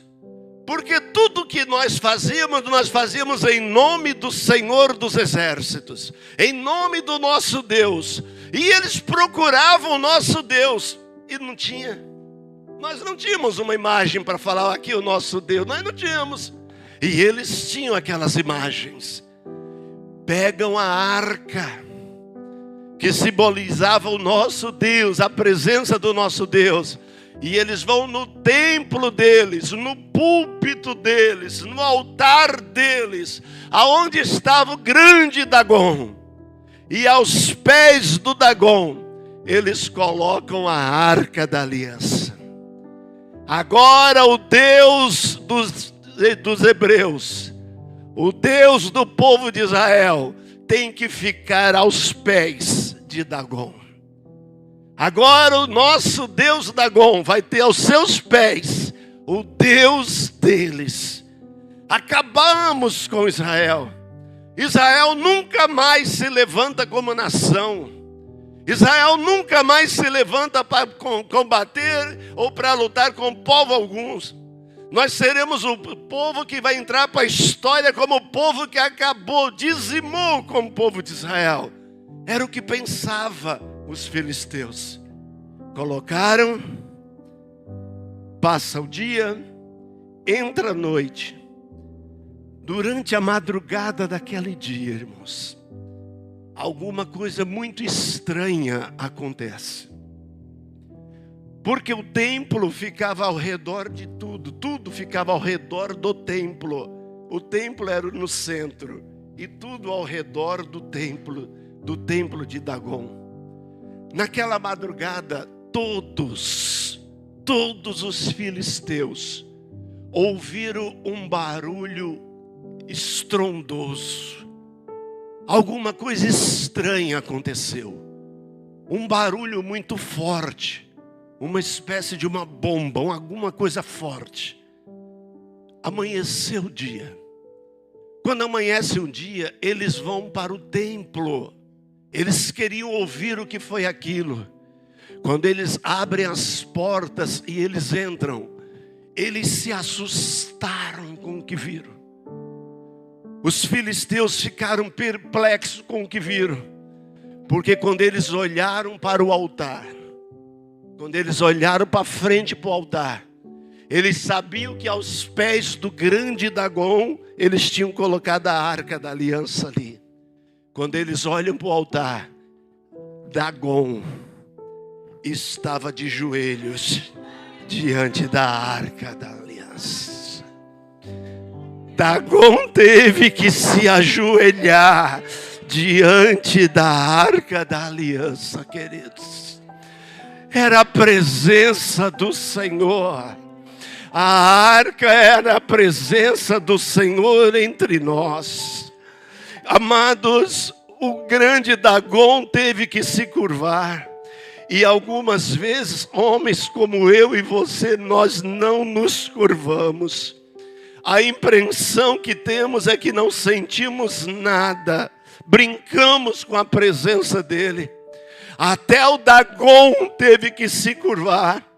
Porque tudo que nós fazíamos em nome do Senhor dos Exércitos, em nome do nosso Deus. E eles procuravam o nosso Deus e não tinha. Nós não tínhamos uma imagem para falar aqui o nosso Deus, nós não tínhamos. E eles tinham aquelas imagens. Pegam a arca, que simbolizava o nosso Deus, a presença do nosso Deus. E eles vão no templo deles, no púlpito deles, no altar deles, aonde estava o grande Dagon. E aos pés do Dagon, eles colocam a arca da aliança. Agora o Deus dos hebreus, o Deus do povo de Israel, tem que ficar aos pés de Dagon. Agora o nosso Deus Dagon vai ter aos seus pés o Deus deles. Acabamos com Israel. Israel nunca mais se levanta como nação. Israel nunca mais se levanta para combater ou para lutar com povo alguns. Nós seremos o povo que vai entrar para a história como o povo que acabou, dizimou com o povo de Israel. Era o que pensava os filisteus. Colocaram, passa o dia, entra a noite. Durante a madrugada daquele dia, irmãos, alguma coisa muito estranha acontece. Porque o templo ficava ao redor de tudo, tudo ficava ao redor do templo. O templo era no centro e tudo ao redor do templo de Dagon. Naquela madrugada, todos os filisteus ouviram um barulho estrondoso. Alguma coisa estranha aconteceu. Um barulho muito forte. Uma espécie de uma bomba, alguma coisa forte. Amanheceu o dia. Quando amanhece um dia, eles vão para o templo. Eles queriam ouvir o que foi aquilo. Quando eles abrem as portas e eles entram, eles se assustaram com o que viram. Os filisteus ficaram perplexos com o que viram. Porque quando eles olharam para o altar, quando eles olharam para frente para o altar, eles sabiam que aos pés do grande Dagon, eles tinham colocado a arca da aliança ali. Quando eles olham para o altar, Dagon estava de joelhos diante da arca da aliança. Dagon teve que se ajoelhar diante da arca da aliança, queridos. Era a presença do Senhor. A arca era a presença do Senhor entre nós. Amados, o grande Dagon teve que se curvar. E algumas vezes, homens como eu e você, nós não nos curvamos. A impressão que temos é que não sentimos nada. Brincamos com a presença dele. Até o Dagon teve que se curvar.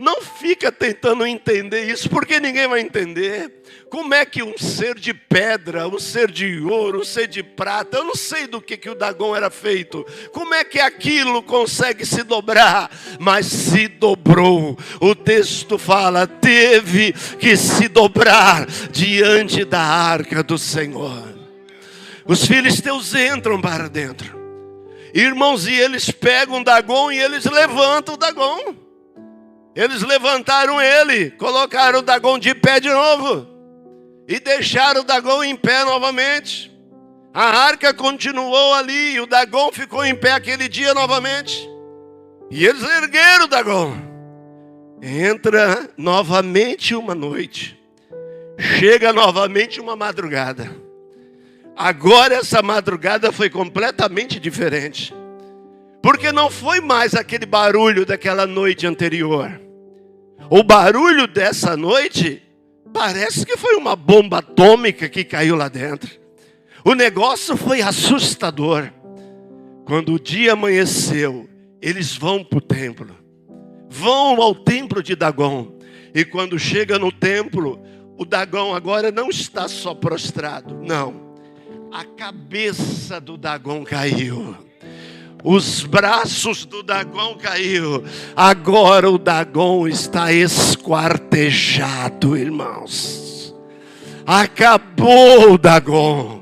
Não fica tentando entender isso, porque ninguém vai entender. Como é que um ser de pedra, um ser de ouro, um ser de prata, eu não sei do que o Dagon era feito. Como é que aquilo consegue se dobrar? Mas se dobrou. O texto fala, teve que se dobrar diante da arca do Senhor. Os filisteus entram para dentro. Irmãos, e eles pegam Dagon e eles levantam o Dagon. Eles levantaram ele, colocaram o Dagon de pé de novo. E deixaram o Dagon em pé novamente. A arca continuou ali e o Dagon ficou em pé aquele dia novamente. E eles ergueram o Dagon. Entra novamente uma noite. Chega novamente uma madrugada. Agora essa madrugada foi completamente diferente. Porque não foi mais aquele barulho daquela noite anterior. O barulho dessa noite parece que foi uma bomba atômica que caiu lá dentro. O negócio foi assustador. Quando o dia amanheceu, eles vão para o templo. Vão ao templo de Dagon. E quando chega no templo, o Dagon agora não está só prostrado. Não. A cabeça do Dagon caiu. Os braços do Dagon caiu. Agora o Dagon está esquartejado, irmãos. Acabou o Dagon.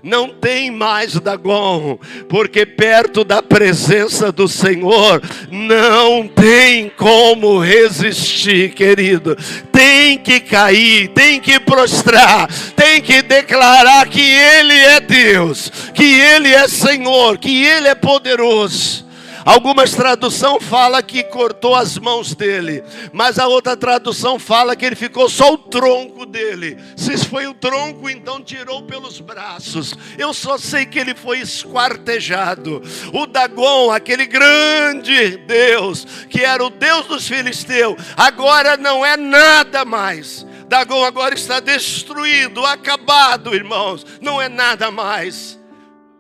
Não tem mais Dagon, porque perto da presença do Senhor não tem como resistir, querido. Tem que cair, tem que prostrar, tem que declarar que Ele é Deus, que Ele é Senhor, que Ele é poderoso. Algumas traduções falam que cortou as mãos dele, mas a outra tradução fala que ele ficou só o tronco dele. Se foi o tronco, então tirou pelos braços. Eu só sei que ele foi esquartejado. O Dagon, aquele grande Deus, que era o Deus dos filisteus, agora não é nada mais. Dagon agora está destruído, acabado, irmãos. Não é nada mais.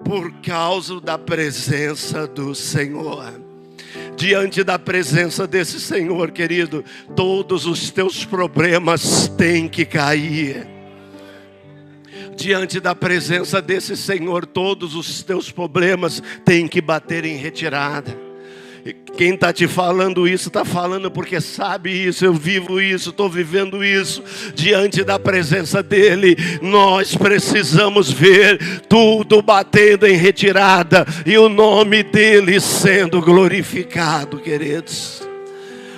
Por causa da presença do Senhor. Diante da presença desse Senhor, querido, todos os teus problemas têm que cair. Diante da presença desse Senhor, todos os teus problemas têm que bater em retirada. Quem está te falando isso, está falando porque sabe isso, eu vivo isso, estou vivendo isso. Diante da presença dEle, nós precisamos ver tudo batendo em retirada e o nome dEle sendo glorificado, queridos.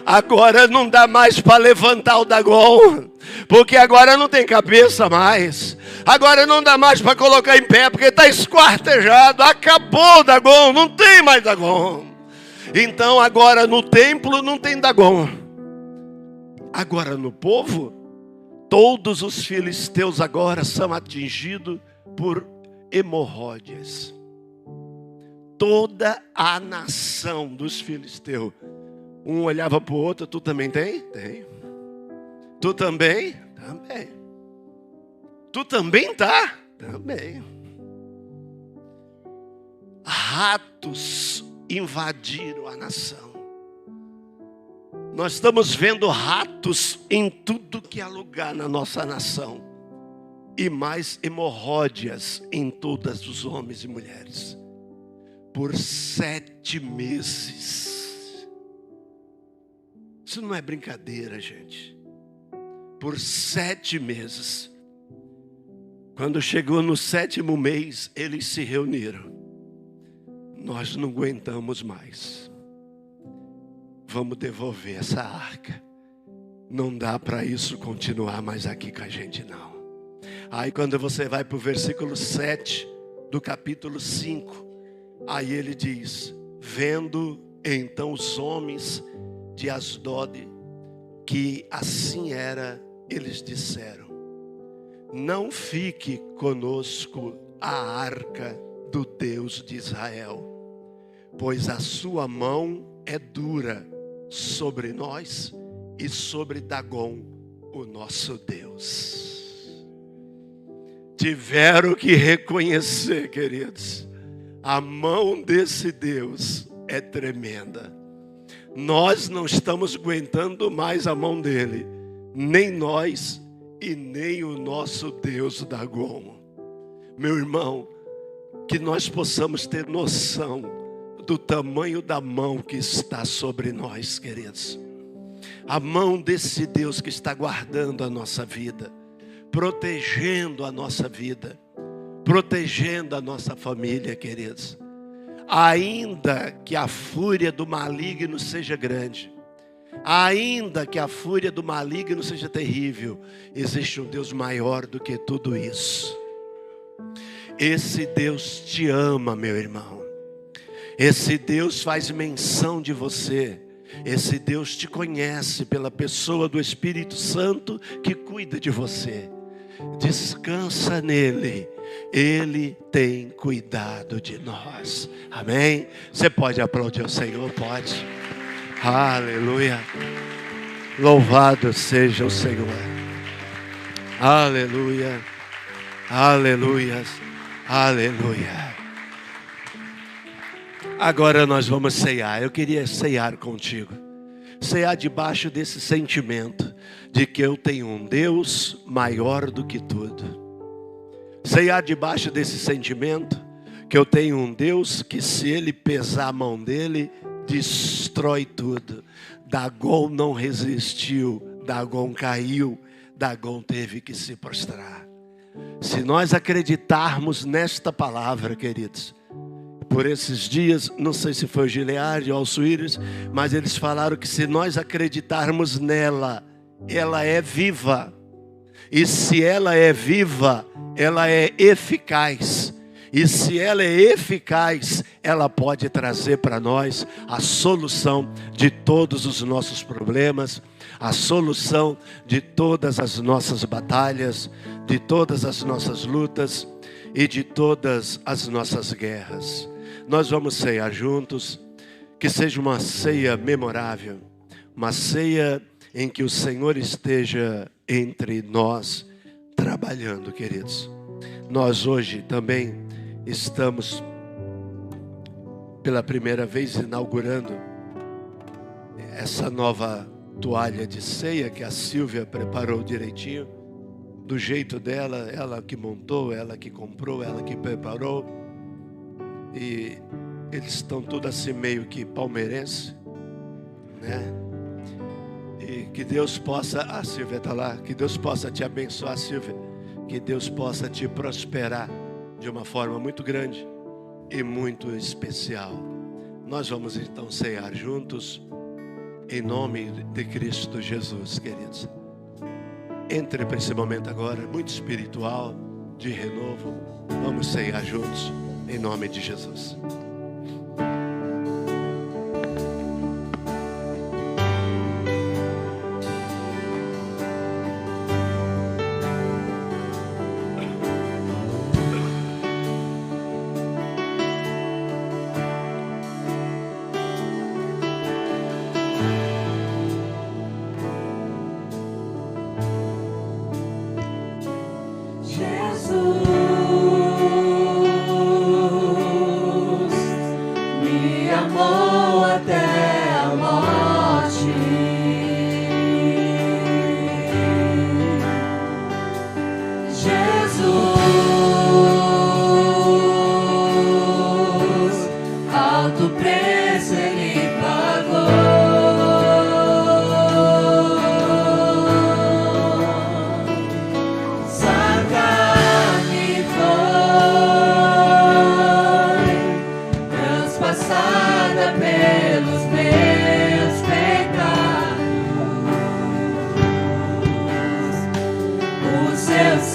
Agora não dá mais para levantar o Dagon, porque agora não tem cabeça mais. Agora não dá mais para colocar em pé, porque está esquartejado. Acabou o Dagon, não tem mais Dagon. Então agora no templo não tem Dagon. Agora no povo, todos os filisteus agora são atingidos por hemorroides. Toda a nação dos filisteus. Um olhava para o outro, tu também tem? Tenho. Tu também? Também. Tu também tá? Também. Ratos invadiram a nação. Nós estamos vendo ratos em tudo que há lugar na nossa nação. E mais hemorróidas em todos os homens e mulheres. Por 7 meses. Isso não é brincadeira, gente. Por 7 meses. Quando chegou no 7º mês, eles se reuniram. Nós não aguentamos mais. Vamos devolver essa arca. Não dá para isso continuar mais aqui com a gente, não. Aí quando você vai para o versículo 7 do capítulo 5, aí ele diz: vendo então os homens de Asdod que assim era, eles disseram: não fique conosco a arca do Deus de Israel, pois a sua mão é dura sobre nós e sobre Dagom, o nosso Deus. Tiveram que reconhecer, queridos, a mão desse Deus é tremenda. Nós não estamos aguentando mais a mão dele, nem nós e nem o nosso Deus Dagom. Meu irmão, que nós possamos ter noção do tamanho da mão que está sobre nós, queridos. A mão desse Deus que está guardando a nossa vida, protegendo a nossa vida, protegendo a nossa família, queridos. Ainda que a fúria do maligno seja grande, ainda que a fúria do maligno seja terrível, existe um Deus maior do que tudo isso. Esse Deus te ama, meu irmão. Esse Deus faz menção de você. Esse Deus te conhece pela pessoa do Espírito Santo que cuida de você. Descansa nele. Ele tem cuidado de nós. Amém? Você pode aplaudir o Senhor? Pode. Aleluia. Louvado seja o Senhor. Aleluia. Aleluia. Aleluia. Agora nós vamos ceiar. Eu queria ceiar contigo. Ceiar debaixo desse sentimento de que eu tenho um Deus maior do que tudo. Ceiar debaixo desse sentimento que eu tenho um Deus que, se ele pesar a mão dele, destrói tudo. Dagom não resistiu, Dagom caiu, Dagom teve que se prostrar. Se nós acreditarmos nesta palavra, queridos, por esses dias, não sei se foi o Gilead ou o Alsuíris, mas eles falaram que se nós acreditarmos nela, ela é viva. E se ela é viva, ela é eficaz. E se ela é eficaz, ela pode trazer para nós a solução de todos os nossos problemas, a solução de todas as nossas batalhas, de todas as nossas lutas e de todas as nossas guerras. Nós vamos ceiar juntos, que seja uma ceia memorável, uma ceia em que o Senhor esteja entre nós trabalhando, queridos. Nós hoje também estamos pela primeira vez inaugurando essa nova toalha de ceia que a Silvia preparou direitinho, do jeito dela, ela que montou, ela que comprou, ela que preparou. E eles estão todos assim meio que palmeirense, né? E que Deus possa, a Silvia está lá, que Deus possa te abençoar, Silvia, que Deus possa te prosperar de uma forma muito grande e muito especial. Nós vamos então ceiar juntos, em nome de Cristo Jesus, queridos. Entre para esse momento agora, muito espiritual, de renovo. Vamos ceiar juntos, em nome de Jesus.
Jesus.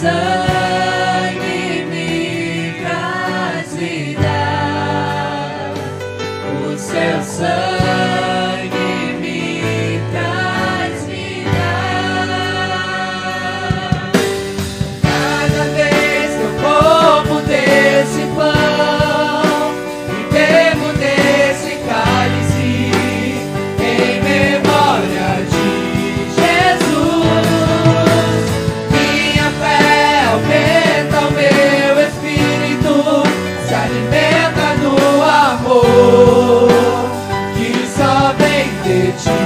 sangue me traz vida. O seu sangue me traz vida. Cada vez que eu como desse pão e bebo desse cálice, em memória de Jesus, minha fé aumenta, o meu espírito se alimenta no amor que só vem de ti,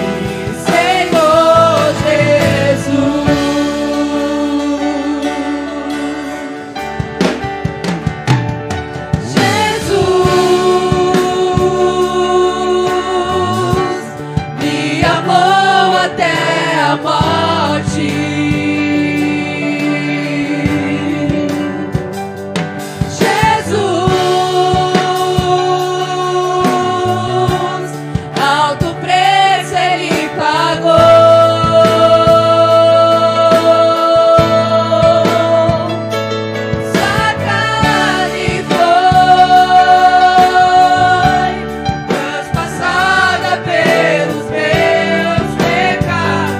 Senhor Jesus. Jesus me amou até a morte. Jesus, alto preço ele pagou. Sua carne foi transpassada pelos meus pecados.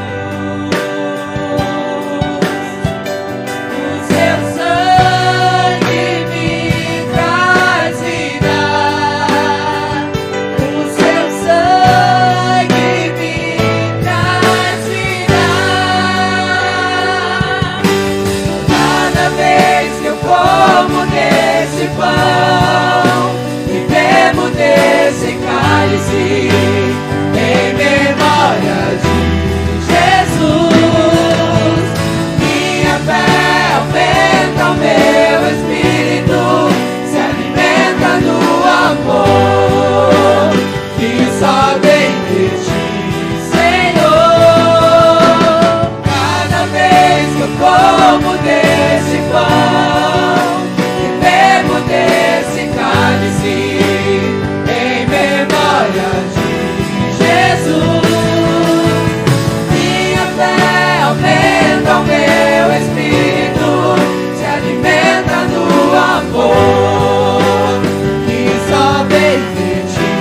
O seu sangue me traz vida. O seu sangue me traz vida. Cada vez que eu como desse pão e bebo desse cálice, em memória de Jesus, minha fé aumenta, o meu espírito se alimenta no amor que só vem de ti, Senhor. Cada vez que eu como desse pão e bebo desse cálice, em memória de Jesus, minha fé aumenta, o meu espírito se alimenta no amor que só vem de ti,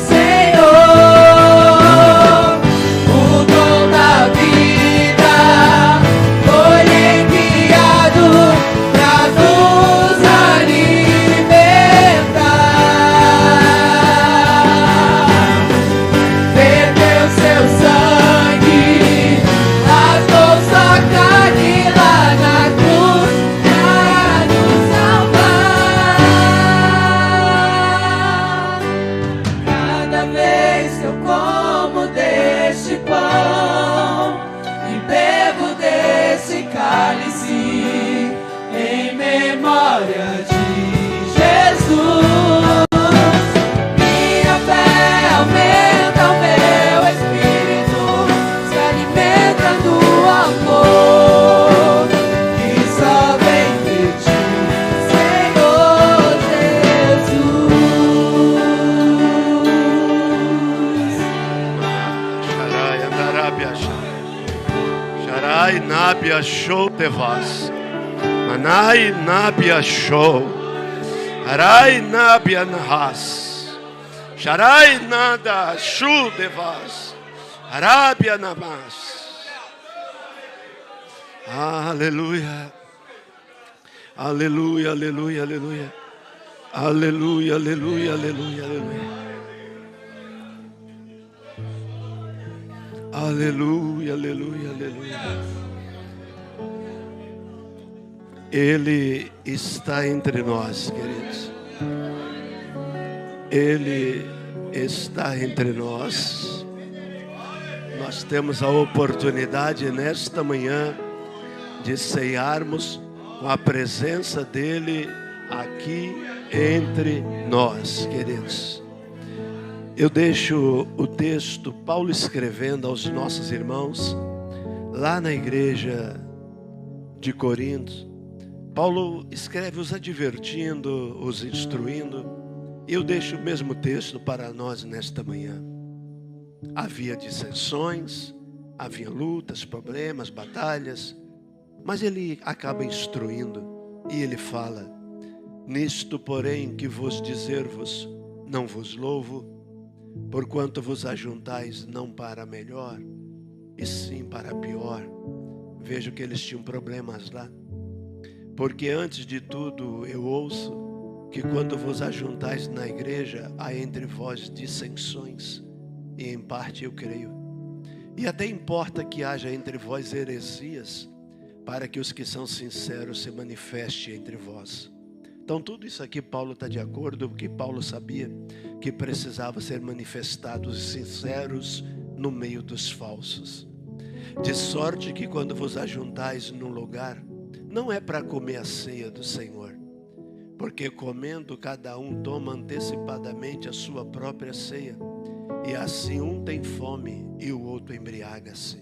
Senhor. O dom da vida foi enviado pra nos alimentar. Perdeu seu sangue, rasgou sua carne lá na cruz pra nos salvar. Cada vez que eu como deste pão e bebo desse cálice, em memória de Jesus, minha fé aumenta, o meu espírito se alimenta do amor que só vem de ti, Senhor Jesus.
Sharai andarabia Sharai nabia show tevas. Manai nabia show. Harai nabia nahas. Sharai nada shu devas. Arabia namas. Aleluia. Aleluia, aleluia, aleluia. Aleluia, aleluia, aleluia, aleluia. Aleluia, aleluia, aleluia. Ele está entre nós, queridos. Ele está entre nós. Nós temos a oportunidade nesta manhã de ceiarmos com a presença dele aqui entre nós, queridos. Eu deixo o texto, Paulo escrevendo aos nossos irmãos, lá na igreja de Corinto. Paulo escreve os advertindo, os instruindo. Eu deixo o mesmo texto para nós nesta manhã. Havia dissensões, havia lutas, problemas, batalhas. Mas ele acaba instruindo e ele fala: nisto, porém, que vos dizer-vos, não vos louvo, porquanto vos ajuntais não para melhor, e sim para pior. Vejo que eles tinham problemas lá. Porque antes de tudo eu ouço que quando vos ajuntais na igreja, há entre vós dissensões, e em parte eu creio. E até importa que haja entre vós heresias, para que os que são sinceros se manifestem entre vós. Então tudo isso aqui Paulo está de acordo, porque Paulo sabia que precisava ser manifestados sinceros no meio dos falsos. De sorte que quando vos ajuntais num lugar, não é para comer a ceia do Senhor, porque comendo cada um toma antecipadamente a sua própria ceia, e assim um tem fome e o outro embriaga-se.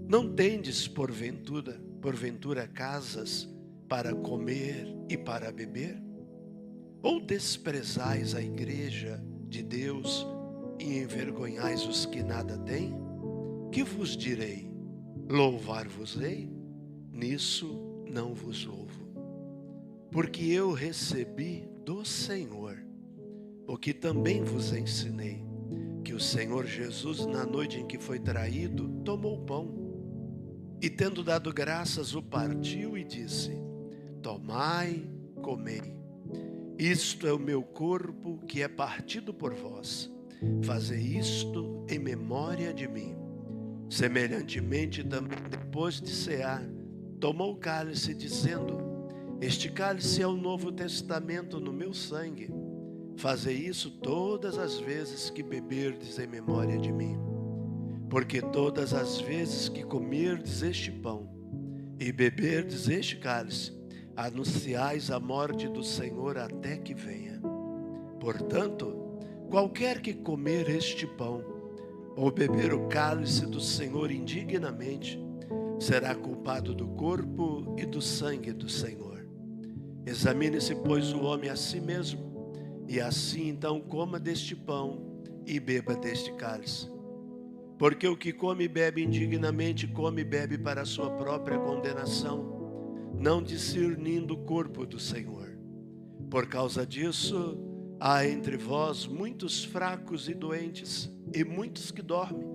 Não tendes porventura casas para comer e para beber? Ou desprezais a igreja de Deus e envergonhais os que nada têm? Que vos direi? Louvar-vos-ei? Nisso não vos louvo. Porque eu recebi do Senhor o que também vos ensinei, que o Senhor Jesus, na noite em que foi traído, tomou o pão, e tendo dado graças, o partiu e disse: tomai, comei, isto é o meu corpo que é partido por vós, fazei isto em memória de mim. Semelhantemente também, depois de cear, tomou o cálice, dizendo: este cálice é o novo testamento no meu sangue, fazei isso todas as vezes que beberdes em memória de mim. Porque todas as vezes que comerdes este pão e beberdes este cálice, anunciais a morte do Senhor até que venha. Portanto, qualquer que comer este pão ou beber o cálice do Senhor indignamente, será culpado do corpo e do sangue do Senhor. Examine-se, pois, o homem a si mesmo, e assim então coma deste pão e beba deste cálice. Porque o que come e bebe indignamente, come e bebe para a sua própria condenação, não discernindo o corpo do Senhor. Por causa disso, há entre vós muitos fracos e doentes, e muitos que dormem.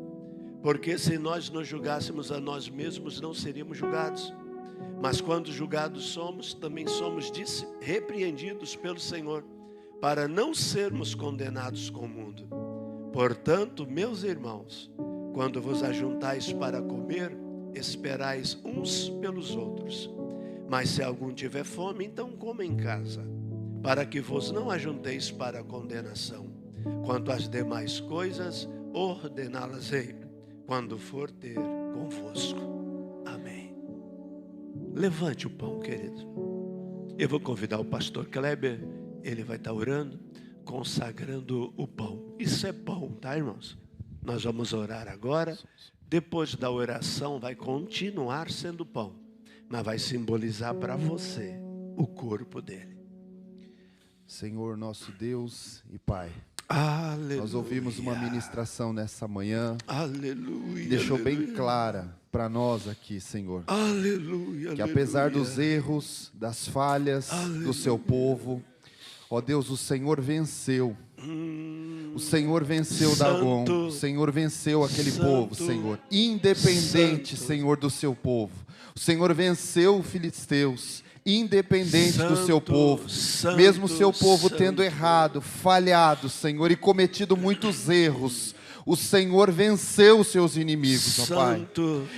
Porque se nós nos julgássemos a nós mesmos, não seríamos julgados. Mas quando julgados somos, também somos repreendidos pelo Senhor, para não sermos condenados com o mundo. Portanto, meus irmãos, quando vos ajuntais para comer, esperais uns pelos outros. Mas se algum tiver fome, então coma em casa, para que vos não ajunteis para a condenação. Quanto às demais coisas, ordená-las-ei quando for ter convosco. Amém. Levante o pão, querido. Eu vou convidar o pastor Kleber, ele vai estar orando, consagrando o pão. Isso é pão, tá, irmãos? Nós vamos orar agora. Depois da oração vai continuar sendo pão, mas vai simbolizar para você o corpo dele.
Senhor nosso Deus e Pai,
aleluia.
Nós ouvimos uma ministração nessa manhã.
Aleluia.
Deixou
aleluia.
bem clara para nós aqui, Senhor,
Aleluia.
que apesar
aleluia.
dos erros, das falhas do seu povo, ó Deus, o Senhor venceu. O Senhor venceu Dagon, o Senhor venceu aquele povo, Senhor, independente, Senhor, do seu povo. O Senhor venceu os filisteus, independente do seu povo, mesmo o seu povo tendo errado, falhado, Senhor, e cometido muitos erros. O Senhor venceu os seus inimigos, ó Pai.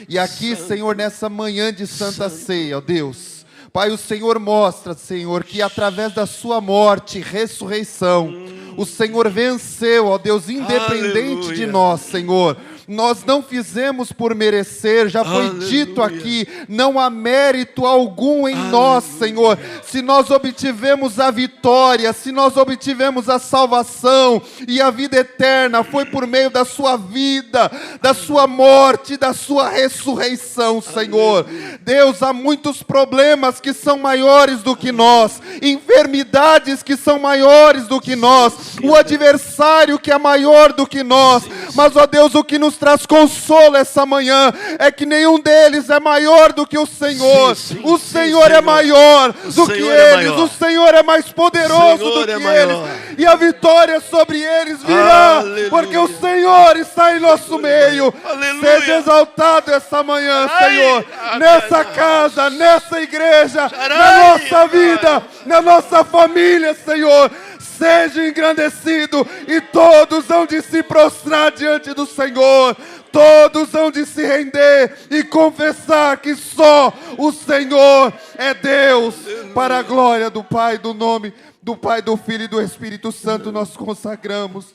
E aqui, Senhor, nessa manhã de Santa Ceia, ó Deus, Pai, o Senhor mostra, Senhor, que através da sua morte e ressurreição, o Senhor venceu, ó Deus, independente de nós, Senhor. Nós não fizemos por merecer, já foi dito aqui, não há mérito algum em nós, Senhor. Se nós obtivemos a vitória, se nós obtivemos a salvação e a vida eterna, foi por meio da sua vida, da sua morte, da sua ressurreição, Senhor. Deus, há muitos problemas que são maiores do que nós, enfermidades que são maiores do que nós, o adversário que é maior do que nós, Mas, ó Deus, o que nos traz consolo essa manhã é que nenhum deles é maior do que o Senhor.
Sim, sim,
O
sim,
Senhor é maior do que
Senhor é
eles.
maior.
O Senhor é mais poderoso
Senhor
do
é
que
maior.
eles. E a vitória sobre eles virá,
Aleluia.
porque o Senhor está em nosso meio.
Aleluia.
Seja exaltado essa manhã,
Ai,
Senhor,
ai,
nessa
ai,
casa, nessa igreja, na
Ai,
nossa
ai.
vida, na nossa família, Senhor. Seja engrandecido e todos hão de se prostrar diante do Senhor. Todos hão de se render e confessar que só o Senhor é Deus. Para a glória do Pai, do nome do Pai, do Filho e do Espírito Santo, nós consagramos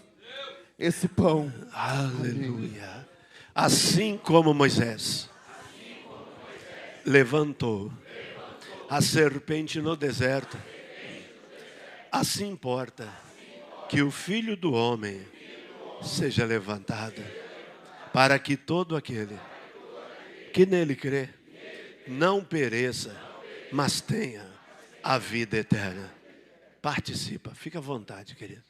esse pão.
Aleluia. Assim como Moisés levantou a serpente no deserto, assim importa que o Filho do Homem seja levantado, para que todo aquele que nele crê não pereça, mas tenha a vida eterna. Participa, fica à vontade, querido.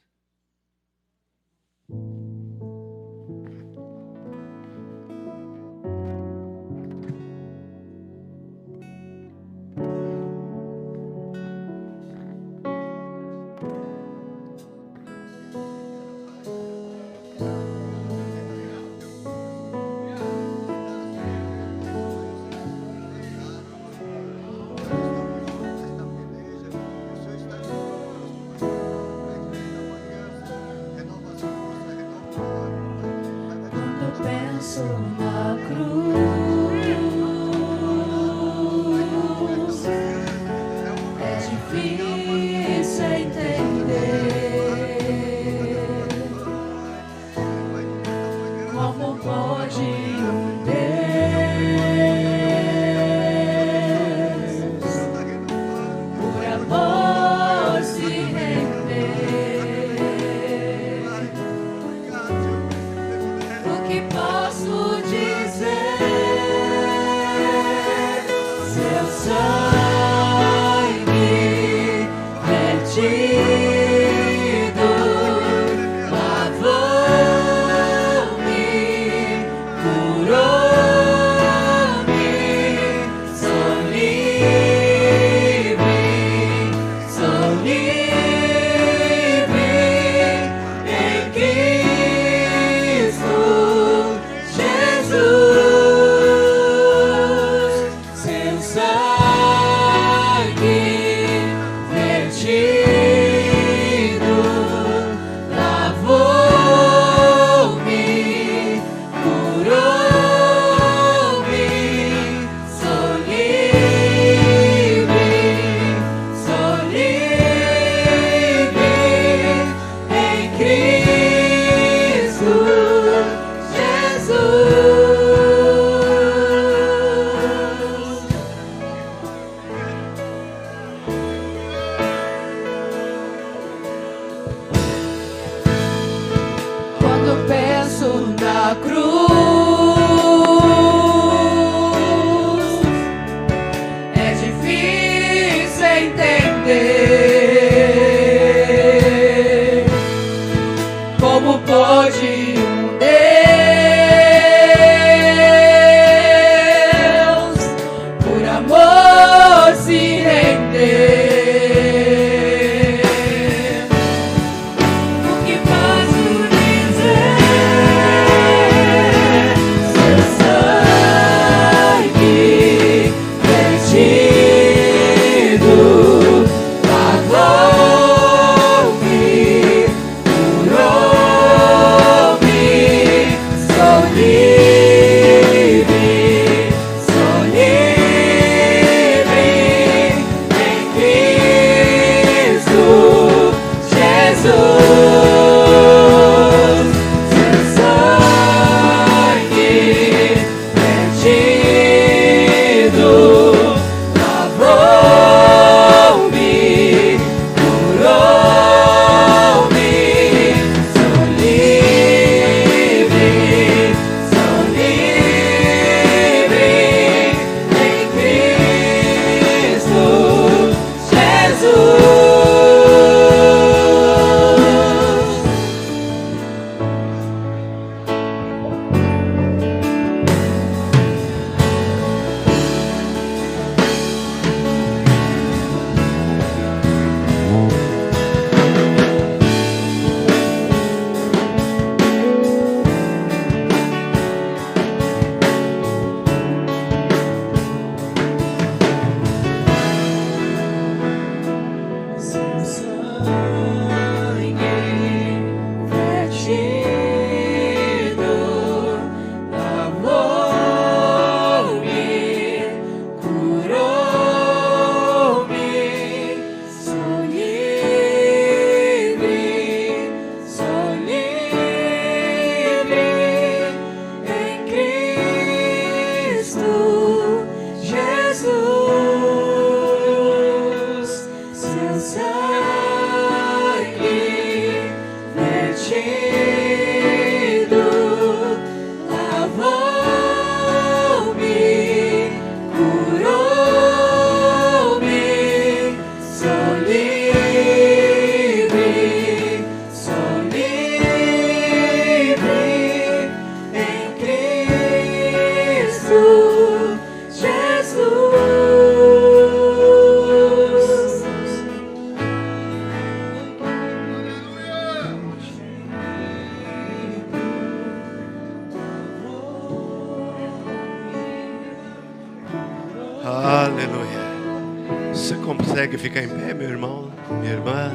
Aleluia. Você consegue ficar em pé, meu irmão, minha irmã?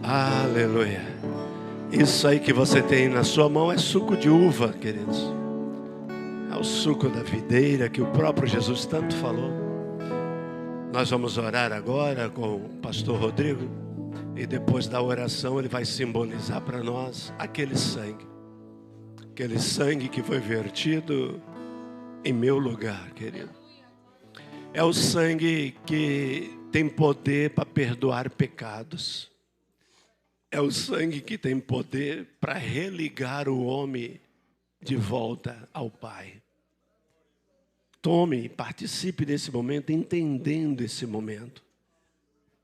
Aleluia. Isso aí que você tem na sua mão é suco de uva, queridos. É o suco da videira que o próprio Jesus tanto falou. Nós vamos orar agora com o pastor Rodrigo. E depois da oração ele vai simbolizar para nós aquele sangue. Aquele sangue que foi vertido em meu lugar, querido. É o sangue que tem poder para perdoar pecados. É o sangue que tem poder para religar o homem de volta ao Pai. Tome, participe desse momento, entendendo esse momento.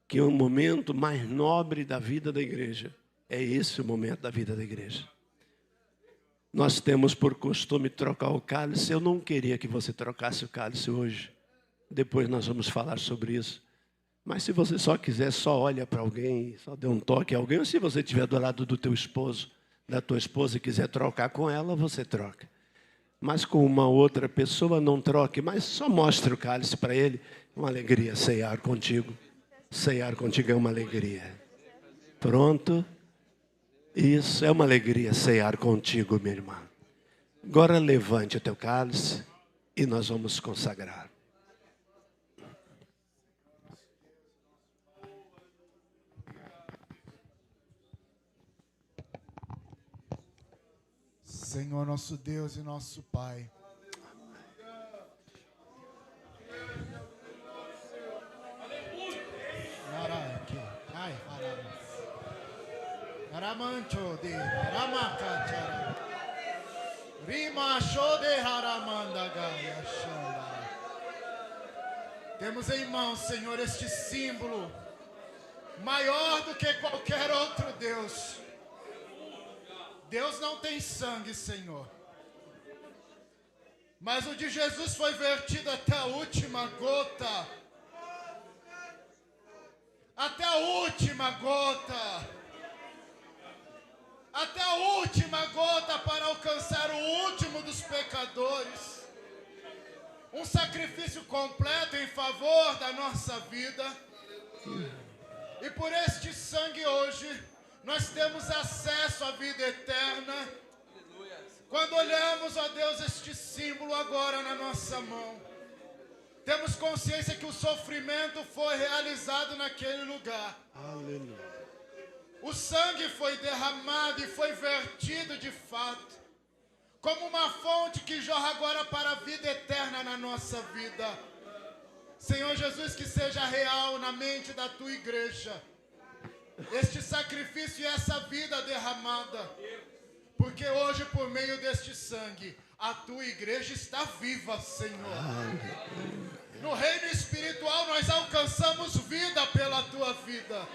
Que é o momento mais nobre da vida da igreja. É esse o momento da vida da igreja. Nós temos por costume trocar o cálice. Eu não queria que você trocasse o cálice hoje. Depois nós vamos falar sobre isso. Mas se você só quiser, só olha para alguém, só dê um toque a alguém. Ou se você estiver do lado do teu esposo, da tua esposa e quiser trocar com ela, você troca. Mas com uma outra pessoa não troque, mas só mostre o cálice para ele. Uma alegria ceiar contigo. Ceiar contigo é uma alegria. Pronto? Isso é uma alegria ceiar contigo, minha irmã. Agora levante o teu cálice e nós vamos consagrar.
Senhor, nosso Deus e nosso Pai. Aramancho de Aramakachara. Rima Shode Haramanda Gaia Shanda. Temos em mãos, Senhor, este símbolo maior do que qualquer outro Deus. Deus não tem sangue, Senhor. Mas o de Jesus foi vertido até a última gota. Até a última gota. Até a última gota para alcançar o último dos pecadores. Um sacrifício completo em favor da nossa vida. E por este sangue hoje, nós temos acesso à vida eterna. Quando olhamos, ó Deus, este símbolo agora na nossa mão, temos consciência que o sofrimento foi realizado naquele lugar.
Aleluia.
O sangue foi derramado e foi vertido de fato, como uma fonte que jorra agora para a vida eterna na nossa vida. Senhor Jesus, que seja real na mente da tua igreja este sacrifício e essa vida derramada, porque hoje, por meio deste sangue, a tua igreja está viva, Senhor. No reino espiritual nós alcançamos vida pela tua vida.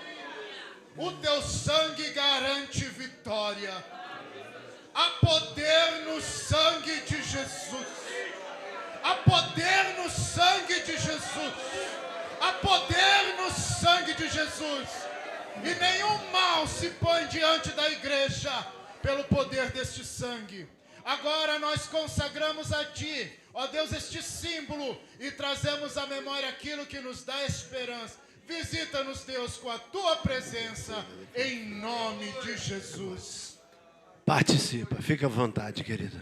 O teu sangue garante vitória. Há poder no sangue de Jesus. Há poder no sangue de Jesus. Há poder no sangue de Jesus. E nenhum mal se põe diante da igreja pelo poder deste sangue. Agora nós consagramos a ti, ó Deus, este símbolo e trazemos à memória aquilo que nos dá esperança. Visita-nos, Deus, com a tua presença, em nome de Jesus.
Participa, fica à vontade, querido.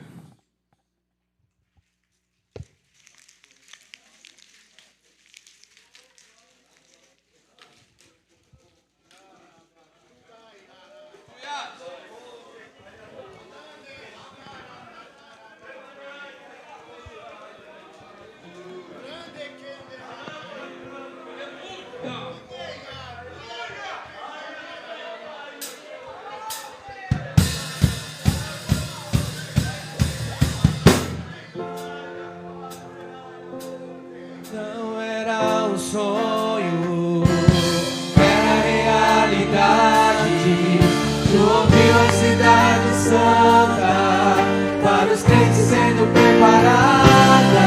Não era um sonho, era realidade. Tu ouviu a cidade santa, para os crentes sendo preparada.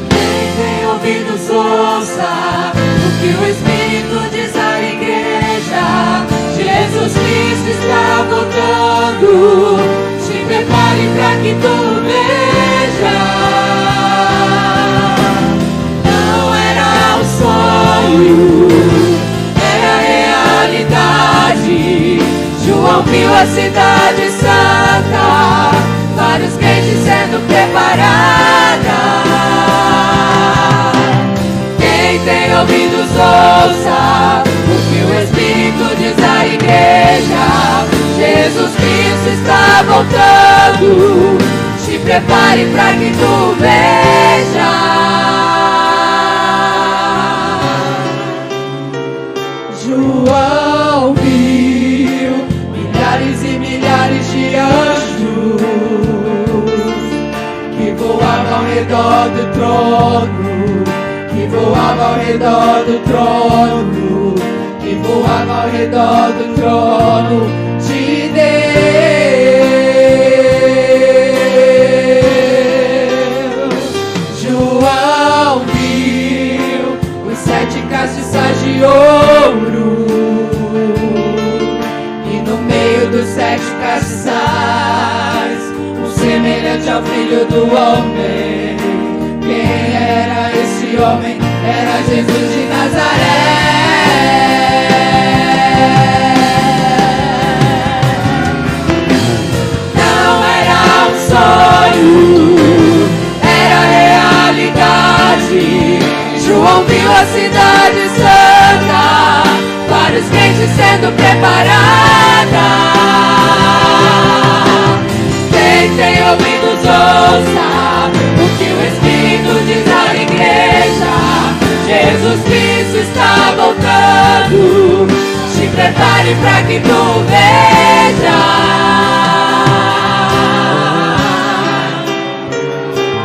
Quem tem ouvidos ouça o que o Espírito diz à igreja. Jesus Cristo está voltando, te prepare para que tu veja. prepare para que tu veja. João viu milhares e milhares de anjos que voavam ao redor do trono, que voavam ao redor do trono, que voavam ao redor do trono de Deus. João viu os 7 castiçais de ouro e no meio dos 7 castiçais um semelhante ao Filho do Homem. Quem era esse homem? Era Jesus de Nazaré. Não era um sonho, era realidade. João viu a cidade santa, vários crentes sendo preparada. Quem tem ouvidos ouça o que o Espírito diz à igreja. Jesus Cristo está voltando, te prepare para que tu veja.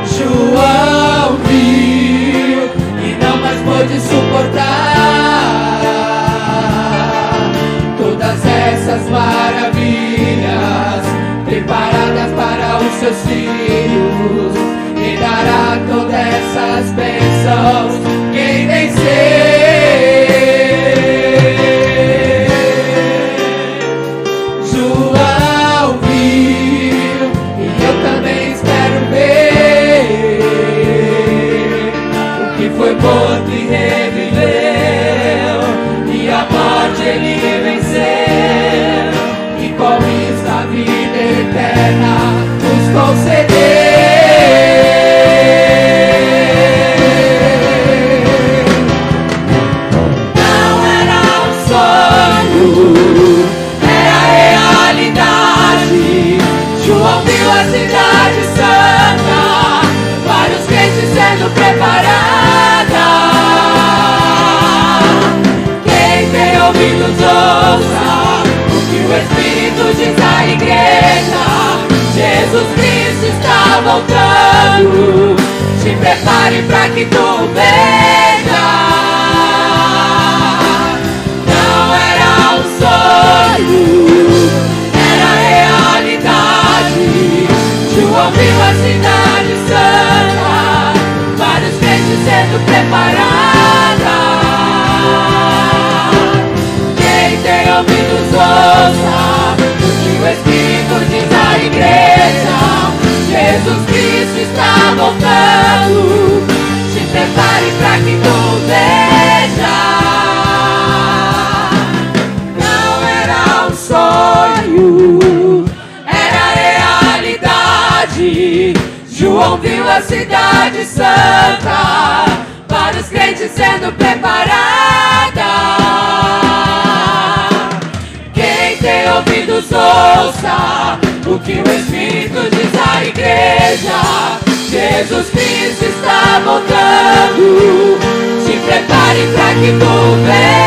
João viu e não mais pôde suportar todas essas maravilhas preparadas para os seus filhos, e dará todas essas bênçãos quem vencer. João viu e eu também espero ver o que foi morto e reviveu, e a morte ele venceu, e com isso a vida eterna nos concedeu. João viu a cidade santa, vários crentes sendo preparada. Quem tem ouvidos ouça o que o Espírito diz à igreja. Jesus Cristo está voltando, te prepare para que tu veja. Não era um sonho, era realidade. João viu a cidade santa, vários crentes sendo preparada. Quem tem ouvidos ouça o que o Espírito diz à igreja. Jesus Cristo está voltando, te prepare para que tu veja. Não era um sonho, era realidade. João viu a cidade santa, vários crentes sendo preparada. Quem tem ouvidos ouça o que o Espírito diz à igreja. Jesus Cristo está voltando, te prepare para que tu veja.